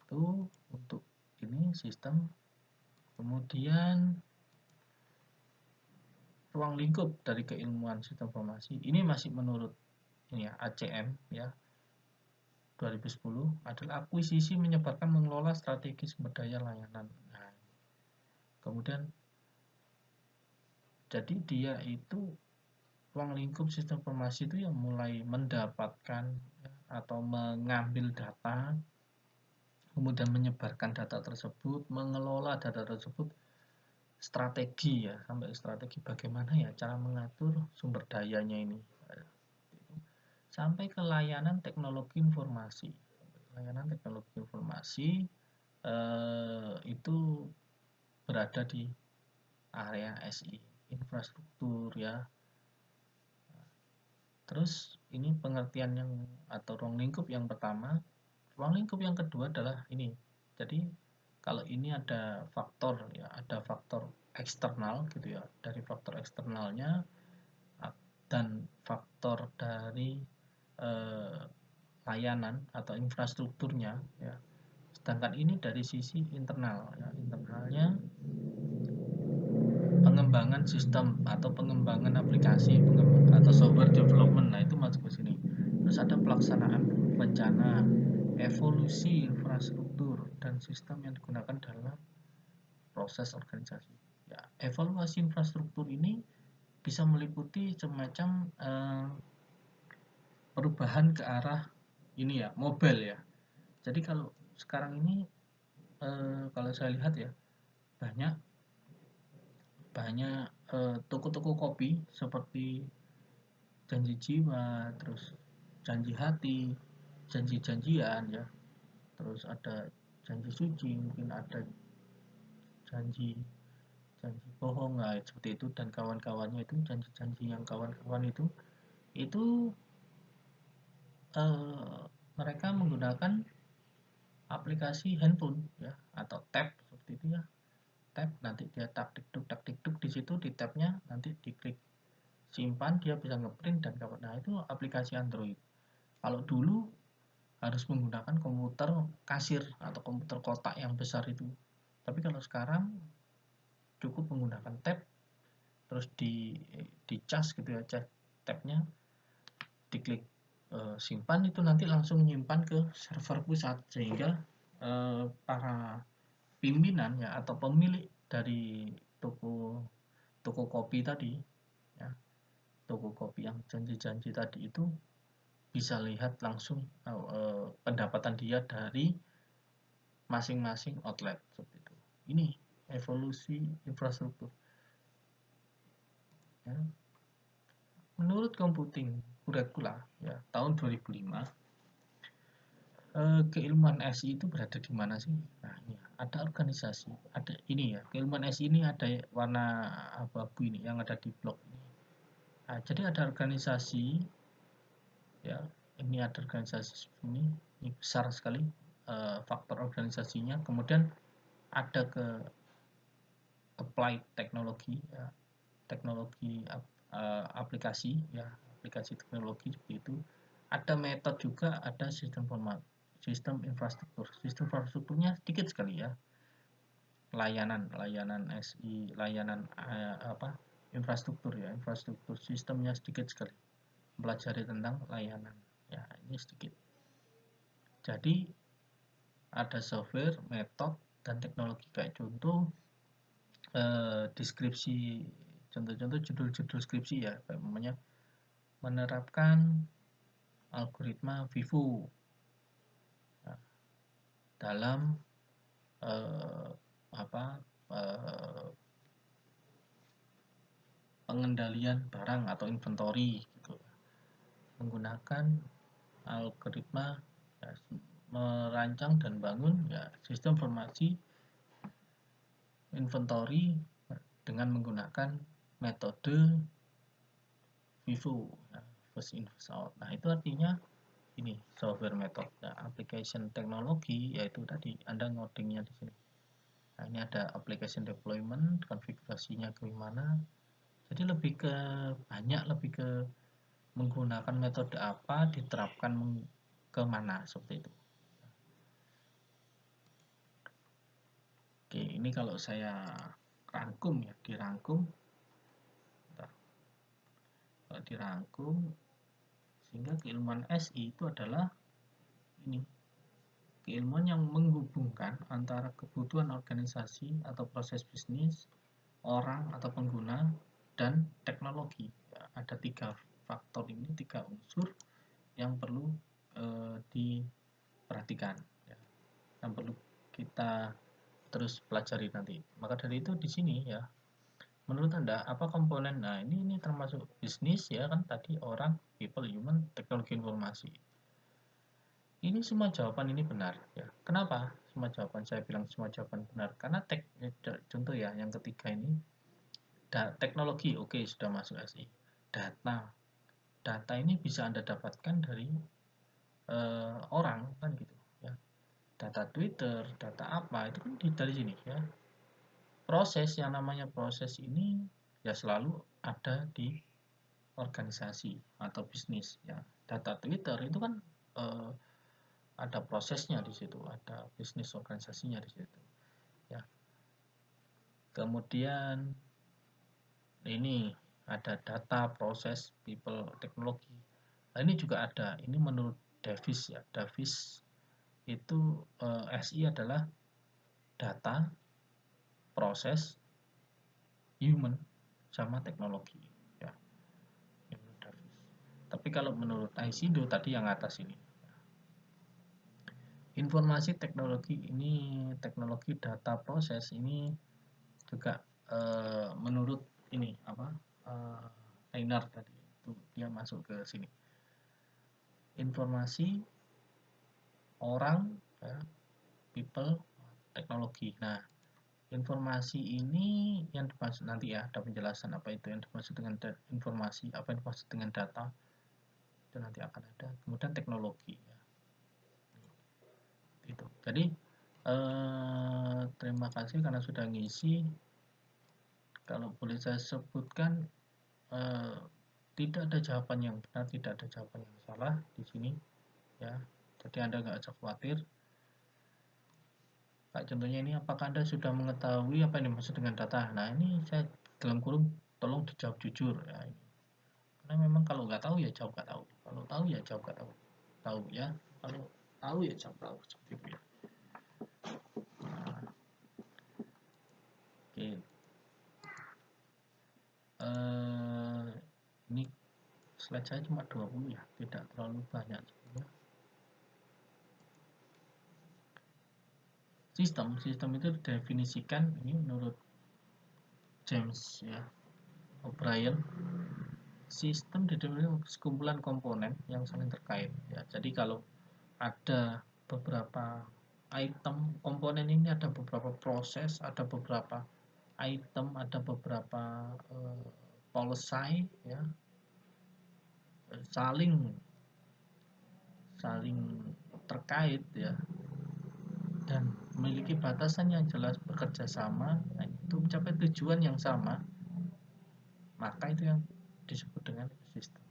itu untuk ini sistem. Kemudian ruang lingkup dari keilmuan sistem informasi ini masih menurut ini ya, ACM ya 2010 adalah akuisisi, menyebarkan, mengelola strategi sumber daya layanan. Nah, kemudian jadi dia itu ruang lingkup sistem informasi itu yang mulai mendapatkan ya, atau mengambil data, kemudian menyebarkan data tersebut, mengelola data tersebut, strategi ya, sampai strategi bagaimana ya cara mengatur sumber dayanya ini, sampai ke layanan teknologi informasi. Layanan teknologi informasi itu berada di area SI, infrastruktur ya. Terus ini pengertian yang atau ruang lingkup yang pertama. Ruang lingkup yang kedua adalah ini. Jadi kalau ini ada faktor ya, ada faktor eksternal gitu ya. Dari faktor eksternalnya dan faktor dari layanan atau infrastrukturnya ya. Sedangkan ini dari sisi internal ya. Internalnya pengembangan sistem atau pengembangan aplikasi atau software development, nah itu masuk ke sini. Terus ada pelaksanaan bencana, evolusi infrastruktur dan sistem yang digunakan dalam proses organisasi. Ya, evaluasi infrastruktur ini bisa meliputi semacam perubahan ke arah ini ya, mobile ya. Jadi kalau sekarang ini kalau saya lihat ya, banyak toko-toko kopi seperti Janji Jiwa, terus Janji Hati, janji-janjian ya, terus ada janji suci, mungkin ada janji bohong, nah, seperti itu dan kawan-kawannya itu, janji-janji yang kawan-kawan itu mereka menggunakan aplikasi handphone ya, atau tab seperti itu ya. Tab nanti dia tak dikduk di situ, di tabnya nanti diklik simpan, dia bisa ngeprint dan kawan. Nah, itu aplikasi Android. Kalau dulu harus menggunakan komputer kasir atau komputer kotak yang besar itu. Tapi kalau sekarang cukup menggunakan tab, terus di cas gitu ya, tabnya diklik simpan, itu nanti langsung nyimpan ke server pusat, sehingga para pimpinan ya atau pemilik dari toko kopi tadi ya, toko kopi yang janji-janji tadi itu bisa lihat langsung pendapatan dia dari masing-masing outlet seperti itu. Ini evolusi infrastruktur. Ya. Menurut Computing Curricula ya tahun 2005, keilmuan SI itu berada di mana sih? Nah, ini ada organisasi, ada ini ya, keilmuan SI ini ada warna abu-abu ini yang ada di blok ini. Nah, jadi ada organisasi ya, ini ada organisasi ini besar sekali faktor organisasinya. Kemudian ada ke applied teknologi ya, teknologi aplikasi ya, aplikasi teknologi seperti itu. Ada metode juga, ada sistem format, sistem infrastruktur. Sistem infrastrukturnya sedikit sekali ya. Layanan SI, layanan infrastruktur ya, infrastruktur sistemnya sedikit sekali. Pelajari tentang layanan. Ya, ini sedikit. Jadi ada software, metode, dan teknologi. Kayak contoh deskripsi, contoh-contoh judul-judul skripsi ya, kayak namanya menerapkan algoritma FIFO dalam pengendalian barang atau inventory gitu, menggunakan algoritma ya, merancang dan bangun ya sistem informasi inventory dengan menggunakan metode FIFO ya, first in first out. Nah, itu artinya ini software method. Nah, application teknologi yaitu tadi Anda ngodingnya di sini. Nah, ini ada application deployment, konfigurasinya gimana. Jadi lebih ke menggunakan metode apa, diterapkan kemana, seperti itu. Oke, ini kalau saya rangkum ya, dirangkum sehingga keilmuan SI itu adalah ini, keilmuan yang menghubungkan antara kebutuhan organisasi atau proses bisnis, orang atau pengguna, dan teknologi. Ya, ada 3 faktor ini, 3 unsur yang perlu diperhatikan ya, yang perlu kita terus pelajari nanti. Maka dari itu di sini ya, menurut Anda apa komponen? Nah, ini termasuk bisnis ya kan, tadi orang, people, human, teknologi, informasi. Ini semua jawaban ini benar ya. Kenapa semua jawaban saya bilang semua jawaban benar? Karena contoh ya, yang ketiga ini teknologi, oke, sudah masuk SI. Data ini bisa Anda dapatkan dari orang kan gitu ya. Data Twitter, data apa itu kan dari sini ya. Proses yang namanya proses ini ya selalu ada di organisasi atau bisnis ya. Data Twitter itu kan ada prosesnya di situ, ada bisnis organisasinya di situ ya. Kemudian ini ada data, proses, people, teknologi. Nah, ini juga ada, ini menurut Davis ya. Davis itu SI adalah data, proses, human, sama teknologi ya. Tapi kalau menurut ICDO tadi yang atas ini, informasi teknologi ini, teknologi data proses ini juga menurut ini Rainer tadi itu dia masuk ke sini. Informasi, orang, ya, people, teknologi. Nah, informasi ini yang dimaksud nanti ya, ada penjelasan apa itu yang dimaksud dengan informasi, apa yang dimaksud dengan data, itu nanti akan ada. Kemudian teknologi ya. Itu. Jadi terima kasih karena sudah ngisi. Kalau boleh saya sebutkan, tidak ada jawaban yang benar, tidak ada jawaban yang salah di sini ya. Jadi Anda nggak usah khawatir. Kayak contohnya ini, apakah Anda sudah mengetahui apa yang dimaksud dengan data? Nah, ini saya dalam kurung tolong dijawab jujur ya. Karena memang kalau nggak tahu ya jawab nggak tahu. Kalau tahu ya jawab nggak tahu. Tahu ya. Kalau tahu ya jawab tahu, seperti itu ya. Nah, oke. Ini slide saya cuma 20 ya, tidak terlalu banyak sebenarnya. Sistem itu didefinisikan ini menurut James ya O'Brien. Sistem didefinisikan sekumpulan komponen yang saling terkait ya. Jadi kalau ada beberapa item komponen ini, ada beberapa proses, ada beberapa item, ada beberapa policy ya, saling terkait ya, dan memiliki batasan yang jelas, bekerja sama untuk mencapai tujuan yang sama, maka itu yang disebut dengan sistem.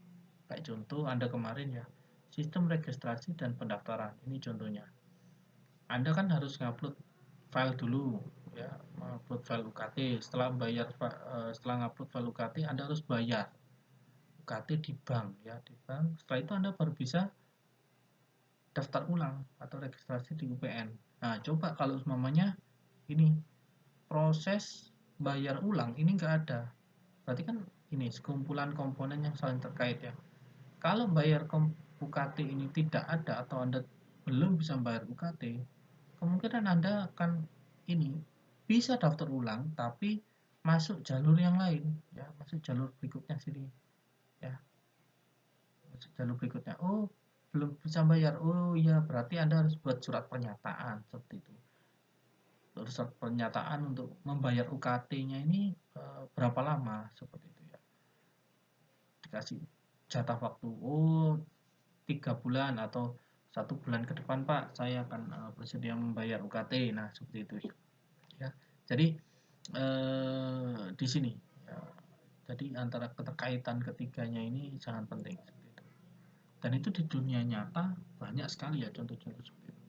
Kayak contoh Anda kemarin ya, sistem registrasi dan pendaftaran. Ini contohnya. Anda kan harus ngupload file dulu ya, ngupload file UKT. Setelah ngupload file UKT, Anda harus bayar UKT di bank ya, di bank. Setelah itu Anda baru bisa daftar ulang atau registrasi di UPN. Nah, coba kalau umpamanya ini proses bayar ulang ini nggak ada, berarti kan ini sekumpulan komponen yang saling terkait ya. Kalau bayar UKT ini tidak ada atau Anda belum bisa bayar UKT, kemungkinan Anda akan ini bisa daftar ulang tapi masuk jalur yang lain ya, masuk jalur berikutnya sini ya, masuk jalur berikutnya. Oh, belum bisa bayar, oh ya berarti Anda harus buat surat pernyataan seperti itu. Surat pernyataan untuk membayar UKT-nya ini berapa lama seperti itu ya, dikasih jatah waktu, oh 3 bulan atau 1 bulan ke depan Pak saya akan bersedia membayar UKT. Nah seperti itu ya. Jadi di sini ya, jadi antara keterkaitan ketiganya ini sangat penting seperti itu. Dan itu di dunia nyata banyak sekali ya contoh-contoh seperti itu.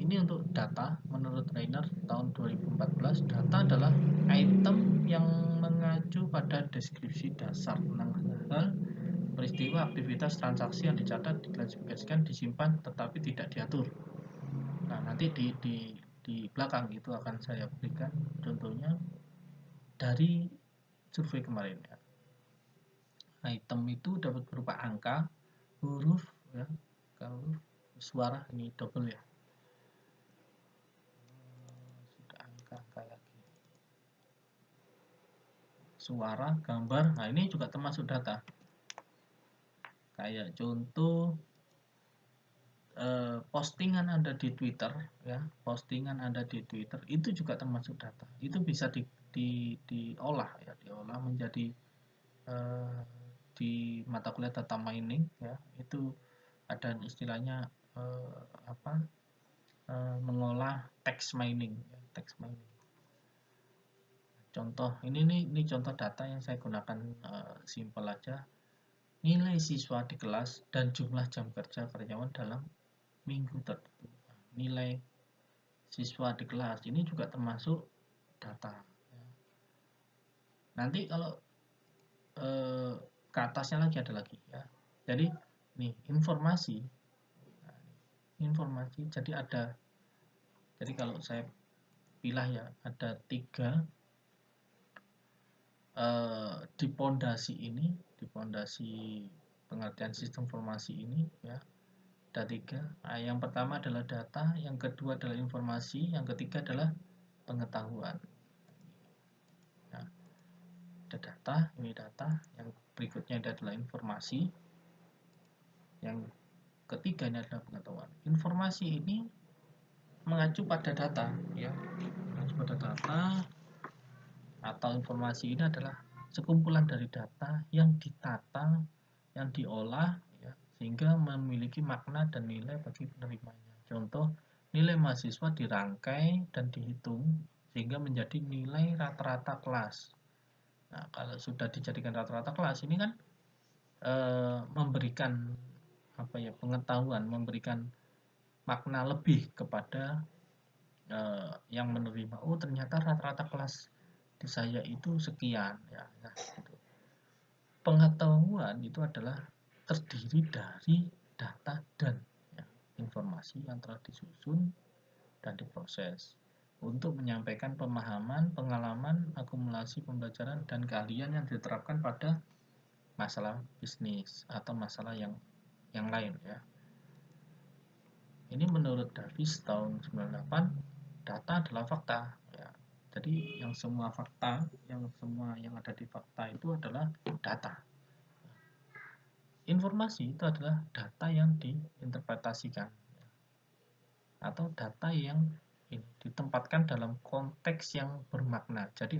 Ini untuk data, menurut Rainer tahun 2014, data adalah item yang mengacu pada deskripsi dasar tentang hal, peristiwa, aktivitas, transaksi yang dicatat, diklasifikasikan, disimpan, tetapi tidak diatur. Nah, nanti di belakang itu akan saya berikan contohnya dari survei kemarin ya. Item itu dapat berupa angka, huruf ya, huruf, suara, ini double ya. Lagi suara, gambar, nah ini juga termasuk data. Kayak contoh postingan Anda di Twitter ya, postingan Anda di Twitter itu juga termasuk data. Itu bisa diolah ya, diolah menjadi di mata kuliah data mining ya, itu ada istilahnya mengolah text mining ya, text mining. Contoh ini contoh data yang saya gunakan simple aja. Nilai siswa di kelas dan jumlah jam kerja karyawan dalam minggu tertentu. Nilai siswa di kelas ini juga termasuk data. Nanti kalau ke atasnya lagi ada lagi ya. Jadi nih informasi, jadi ada. Jadi kalau saya pilih ya, ada 3 di pondasi ini, di pondasi pengertian sistem informasi ini ya, ada 3. Nah, yang pertama adalah data, yang kedua adalah informasi, yang ketiga adalah pengetahuan. Nah, ada data, ini data, yang berikutnya adalah informasi, yang ketiga ini adalah pengetahuan. Informasi ini mengacu pada data ya, mengacu pada data, atau informasi ini adalah sekumpulan dari data yang ditata, yang diolah ya, sehingga memiliki makna dan nilai bagi penerimanya. Contoh, nilai mahasiswa dirangkai dan dihitung sehingga menjadi nilai rata-rata kelas. Nah, kalau sudah dijadikan rata-rata kelas ini kan memberikan pengetahuan, memberikan makna lebih kepada yang menerima. Oh, ternyata rata-rata kelas di saya itu sekian ya, gitu. pengetahuan itu adalah terdiri dari data dan informasi yang telah disusun dan diproses untuk menyampaikan pemahaman, pengalaman, akumulasi pembelajaran, dan keahlian yang diterapkan pada masalah bisnis atau masalah yang lain ya. Ini menurut Davis tahun 98, data adalah fakta ya. Jadi semua yang ada di fakta itu adalah data. Informasi itu adalah data yang diinterpretasikan atau data yang ditempatkan dalam konteks yang bermakna. Jadi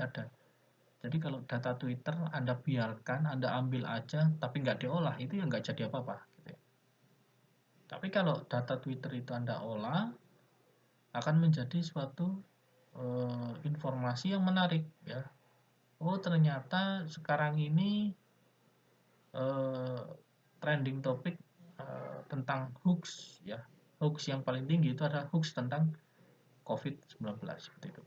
kalau data Twitter Anda biarkan, Anda ambil aja tapi nggak diolah, itu ya nggak jadi apa-apa gitu ya. Tapi kalau data Twitter itu Anda olah, akan menjadi suatu informasi yang menarik ya. Oh, ternyata sekarang ini trending topik tentang hoax ya. Hoax yang paling tinggi itu adalah hoax tentang COVID-19 seperti itu.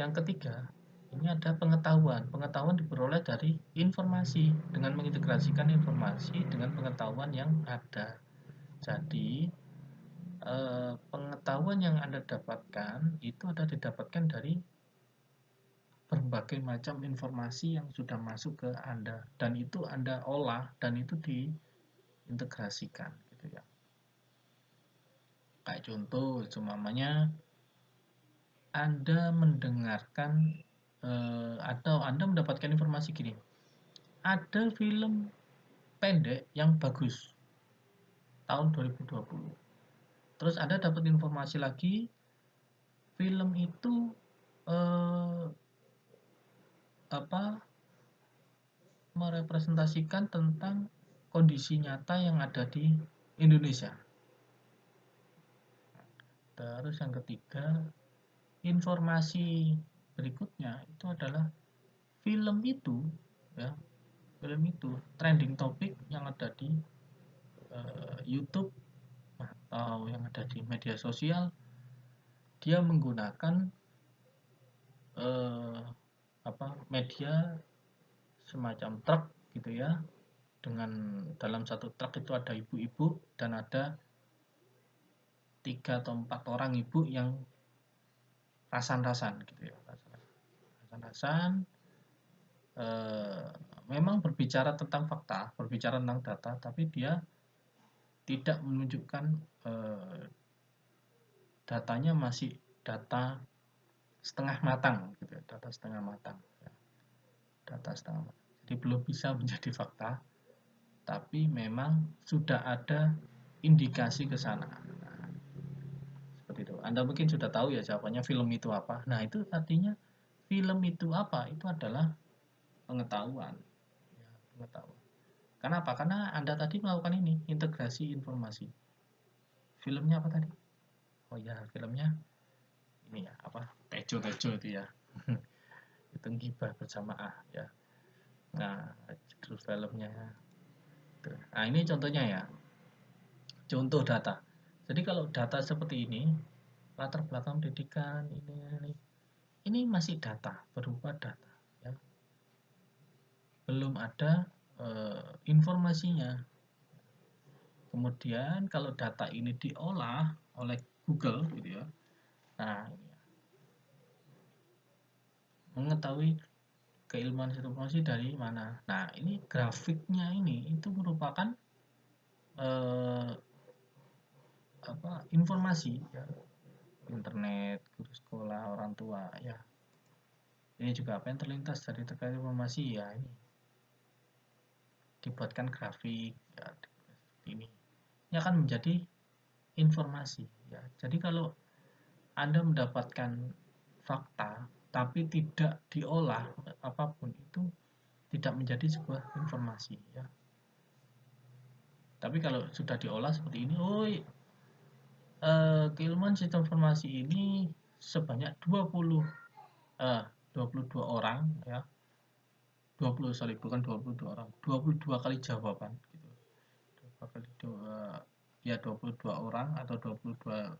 Yang ketiga, ini ada pengetahuan. Pengetahuan diperoleh dari informasi dengan mengintegrasikan informasi dengan pengetahuan yang ada. Jadi pengetahuan yang Anda dapatkan itu ada didapatkan dari berbagai macam informasi yang sudah masuk ke Anda, dan itu Anda olah dan itu diintegrasikan gitu ya. Kayak contoh umpamanya Anda mendengarkan atau Anda mendapatkan informasi gini, ada film pendek yang bagus tahun 2020. Terus Anda dapat informasi lagi, film itu merepresentasikan tentang kondisi nyata yang ada di Indonesia. Terus yang ketiga, informasi berikutnya itu adalah film itu trending topik yang ada di YouTube atau yang ada di media sosial, dia menggunakan media semacam truk gitu ya, dengan dalam satu truk itu ada ibu-ibu dan ada 3 atau 4 orang ibu yang rasan-rasan gitu ya, rasan-rasan memang berbicara tentang fakta, berbicara tentang data, tapi dia tidak menunjukkan datanya masih data setengah matang gitu ya, data setengah matang. Jadi belum bisa menjadi fakta, tapi memang sudah ada indikasi ke sana. Nah, seperti itu. Anda mungkin sudah tahu ya jawabannya film itu apa. Nah, itu artinya film itu apa? Itu adalah pengetahuan. Ya, pengetahuan. Kenapa? Karena Anda tadi melakukan ini, integrasi informasi. Filmnya apa tadi? Oh ya, filmnya ini ya, Tejo itu ya. Itu Gibah Berjamaah ya. Nah, judul filmnya. Nah, ini contohnya ya. Contoh data. Jadi kalau data seperti ini, latar belakang pendidikan ini masih data, berupa data ya. Belum ada informasinya. Kemudian kalau data ini diolah oleh Google gitu ya. Nah, ini ya. Mengetahui keilmuan informasi dari mana. Nah, ini grafiknya ini itu merupakan informasi ya. Internet, guru sekolah, orang tua ya. Ini juga apa yang terlintas dari terkait informasi ya, ini dibuatkan grafik ya, ini akan menjadi informasi ya. Jadi kalau Anda mendapatkan fakta tapi tidak diolah apapun, itu tidak menjadi sebuah informasi ya. Tapi kalau sudah diolah seperti ini, keilmuan sistem informasi ini sebanyak 22 orang ya. 22 orang, 22 kali jawaban gitu. 22 orang atau 22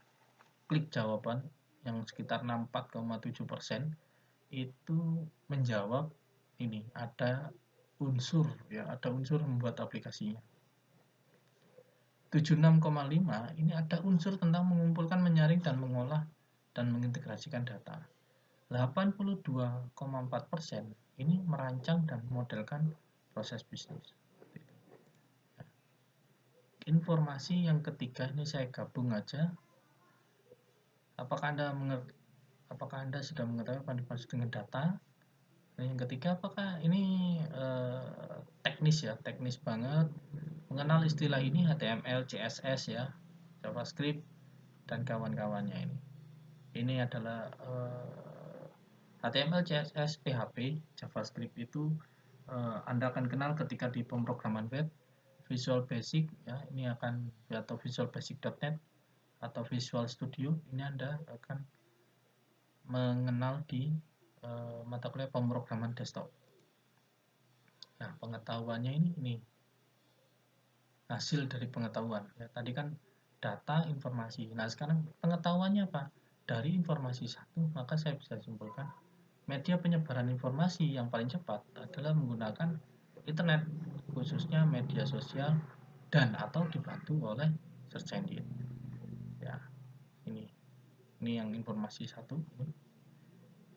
klik jawaban yang sekitar 64,7% itu menjawab ini, ada unsur ya, ada unsur membuat aplikasinya. 76,5 ini ada unsur tentang mengumpulkan, menyaring, dan mengolah dan mengintegrasikan data. 82,4% ini merancang dan modelkan proses bisnis. Informasi yang ketiga ini saya gabung aja. Apakah Anda sudah mengetahui apa yang dimaksud dengan data? Dan yang ketiga, apakah ini teknis ya, teknis banget. Mengenal istilah ini HTML, CSS ya, JavaScript dan kawan-kawannya ini. Ini adalah HTML, CSS, PHP, JavaScript itu Anda akan kenal ketika di pemrograman web. Visual Basic ya, ini akan atau Visual Basic.net atau Visual Studio, ini Anda akan mengenal di mata kuliah pemrograman desktop. Nah, pengetahuannya ini hasil dari pengetahuan ya, tadi kan data, informasi. Nah, sekarang pengetahuannya apa? Dari informasi satu, maka saya bisa simpulkan media penyebaran informasi yang paling cepat adalah menggunakan internet, khususnya media sosial dan atau dibantu oleh search engine ya. Ini yang informasi satu.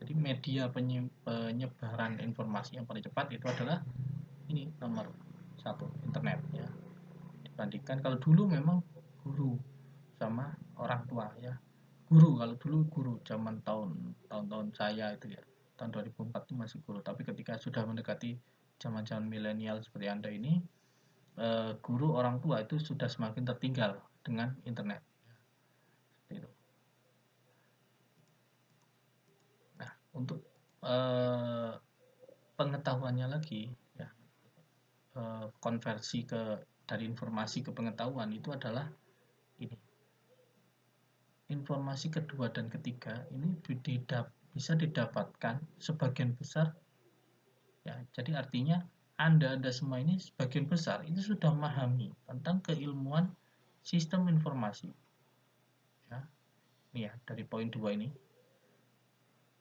Jadi media penyebaran informasi yang paling cepat itu adalah ini nomor satu, internet ya. Dibandingkan kalau dulu memang guru sama orang tua ya. Kalau dulu guru zaman tahun saya itu ya, tahun 2004 itu masih guru. Tapi ketika sudah mendekati zaman-zaman milenial seperti Anda ini, guru orang tua itu sudah semakin tertinggal dengan internet. Seperti itu. Nah, untuk pengetahuannya lagi ya, konversi dari informasi ke pengetahuan itu adalah ini. Informasi kedua dan ketiga ini bisa didapatkan sebagian besar ya. Jadi artinya Anda semua ini sebagian besar itu sudah memahami tentang keilmuan sistem informasi ya. Ini ya, dari poin 2 ini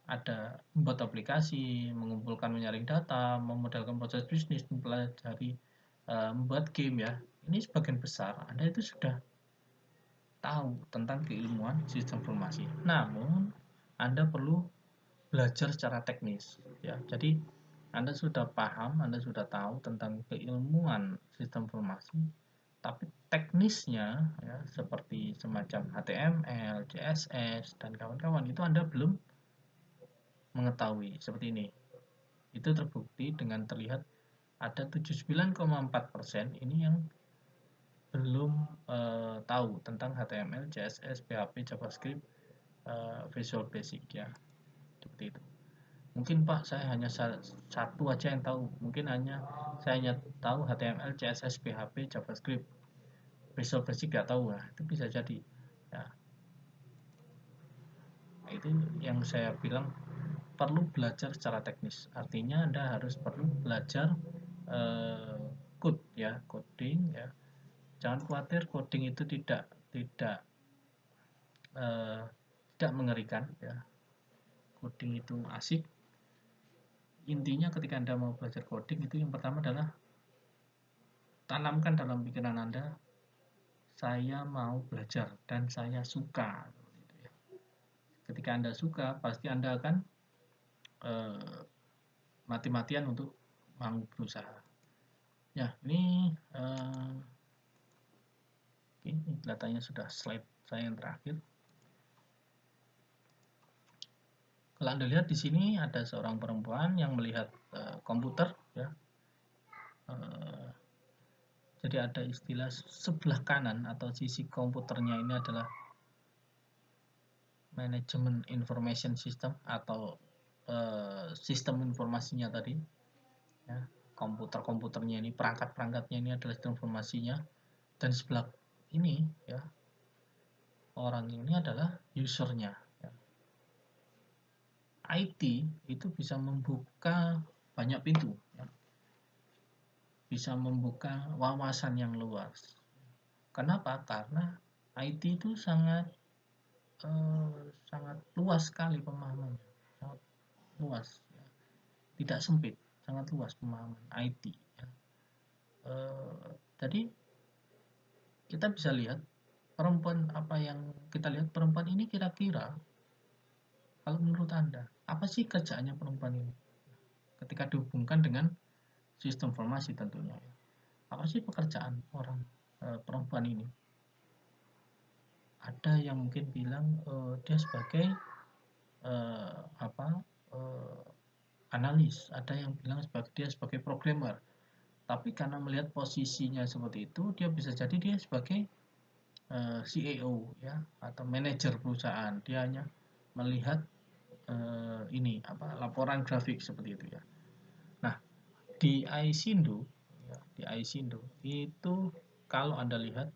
ada membuat aplikasi, mengumpulkan, menyaring data, memodelkan proses bisnis, mempelajari, membuat game ya. Ini sebagian besar Anda itu sudah tahu tentang keilmuan sistem informasi. Namun Anda perlu belajar secara teknis ya. Jadi Anda sudah paham, Anda sudah tahu tentang keilmuan sistem informasi, tapi teknisnya ya, seperti semacam HTML, CSS dan kawan-kawan itu Anda belum mengetahui. Seperti ini. Itu terbukti dengan terlihat ada 79,4% ini yang belum tahu tentang HTML, CSS, PHP, JavaScript, Visual Basic ya. Seperti itu. Mungkin Pak saya hanya satu aja yang tahu. Mungkin saya hanya tahu HTML, CSS, PHP, JavaScript. Visual Basic nggak tahu lah. Itu bisa jadi. Ya. Nah, itu yang saya bilang perlu belajar secara teknis. Artinya Anda perlu belajar code ya, coding ya. Jangan khawatir coding itu tidak mengerikan ya. Coding itu asik. Intinya ketika Anda mau belajar coding itu yang pertama adalah tanamkan dalam pikiran Anda, saya mau belajar dan saya suka. Ketika Anda suka, pasti Anda akan mati-matian untuk mau berusaha. Ya, ini datanya sudah slide saya yang terakhir. Kalau Anda lihat di sini ada seorang perempuan yang melihat komputer ya. Jadi ada istilah sebelah kanan atau sisi komputernya ini adalah manajemen information system atau sistem informasinya tadi ya. Komputernya ini, perangkat-perangkatnya ini adalah sistem informasinya, dan sebelah ini ya, orang ini adalah usernya ya. IT itu bisa membuka banyak pintu ya. Bisa membuka wawasan yang luas. Kenapa? Karena IT itu sangat luas sekali pemahamannya, sangat luas ya. Tidak sempit sangat luas pemahaman IT ya. Jadi kita bisa lihat perempuan, apa yang kita lihat perempuan ini kira-kira kalau menurut Anda apa sih kerjaannya perempuan ini ketika dihubungkan dengan sistem informasi tentunya ya. Apa sih pekerjaan orang perempuan ini? Ada yang mungkin bilang dia sebagai analis, ada yang bilang dia sebagai programmer. Tapi karena melihat posisinya seperti itu, dia bisa jadi dia sebagai CEO ya, atau manajer perusahaan. Dia hanya melihat laporan grafik seperti itu ya. Nah, di iSindo ya, di iSindo itu kalau Anda lihat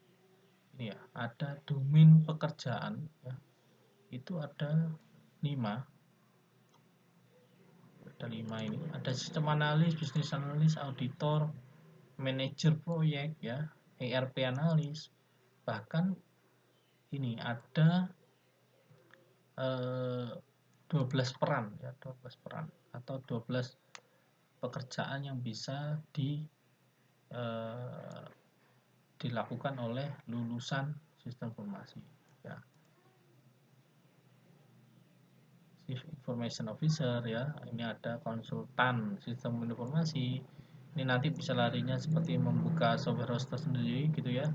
ini ya, ada domain pekerjaan ya, itu ada 5 ini. Ada sistem analis, bisnis analis, auditor, manajer proyek ya, ERP analis, bahkan ini ada 12 peran ya, 12 peran atau 12 pekerjaan yang bisa dilakukan oleh lulusan sistem informasi ya. Chief Information Officer ya, ini ada konsultan sistem informasi, ini nanti bisa larinya seperti membuka software host sendiri gitu ya.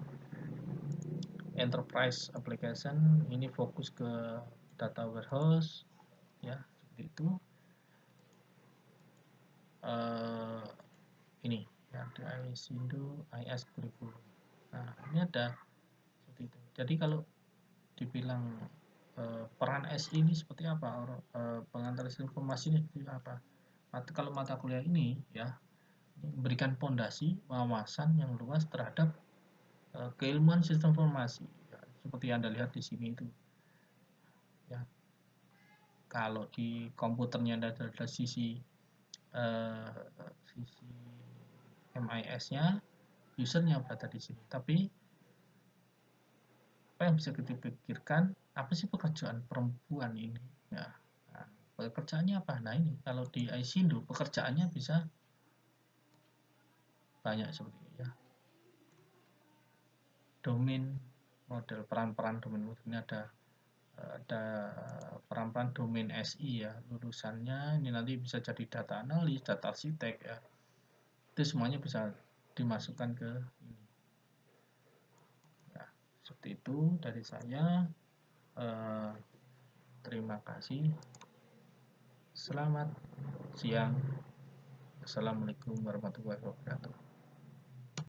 Enterprise application ini fokus ke data warehouse ya, seperti itu. Ini ya, di iSindo IS Curriculum. Nah, ini ada seperti itu. Jadi kalau dibilang peran SI ini seperti apa, pengantar informasi ini seperti apa, kalau mata kuliah ini ya memberikan pondasi wawasan yang luas terhadap keilmuan sistem informasi ya, seperti yang Anda lihat di sini itu ya. Kalau di komputernya ada sisi MIS-nya, usernya berada di sini. Tapi apa yang bisa kita pikirkan, apa sih pekerjaan perempuan ini ya. Nah, pekerjaannya apa? Nah, ini kalau di iSindo pekerjaannya bisa banyak seperti ini ya. Domain model, peran-peran domain model ini ada peran-peran domain SI ya, lulusannya ini nanti bisa jadi data analis, data arsitek ya. Itu semuanya bisa dimasukkan ke ini. Ya, seperti itu dari saya. Terima kasih. Selamat siang. Assalamualaikum warahmatullahi wabarakatuh.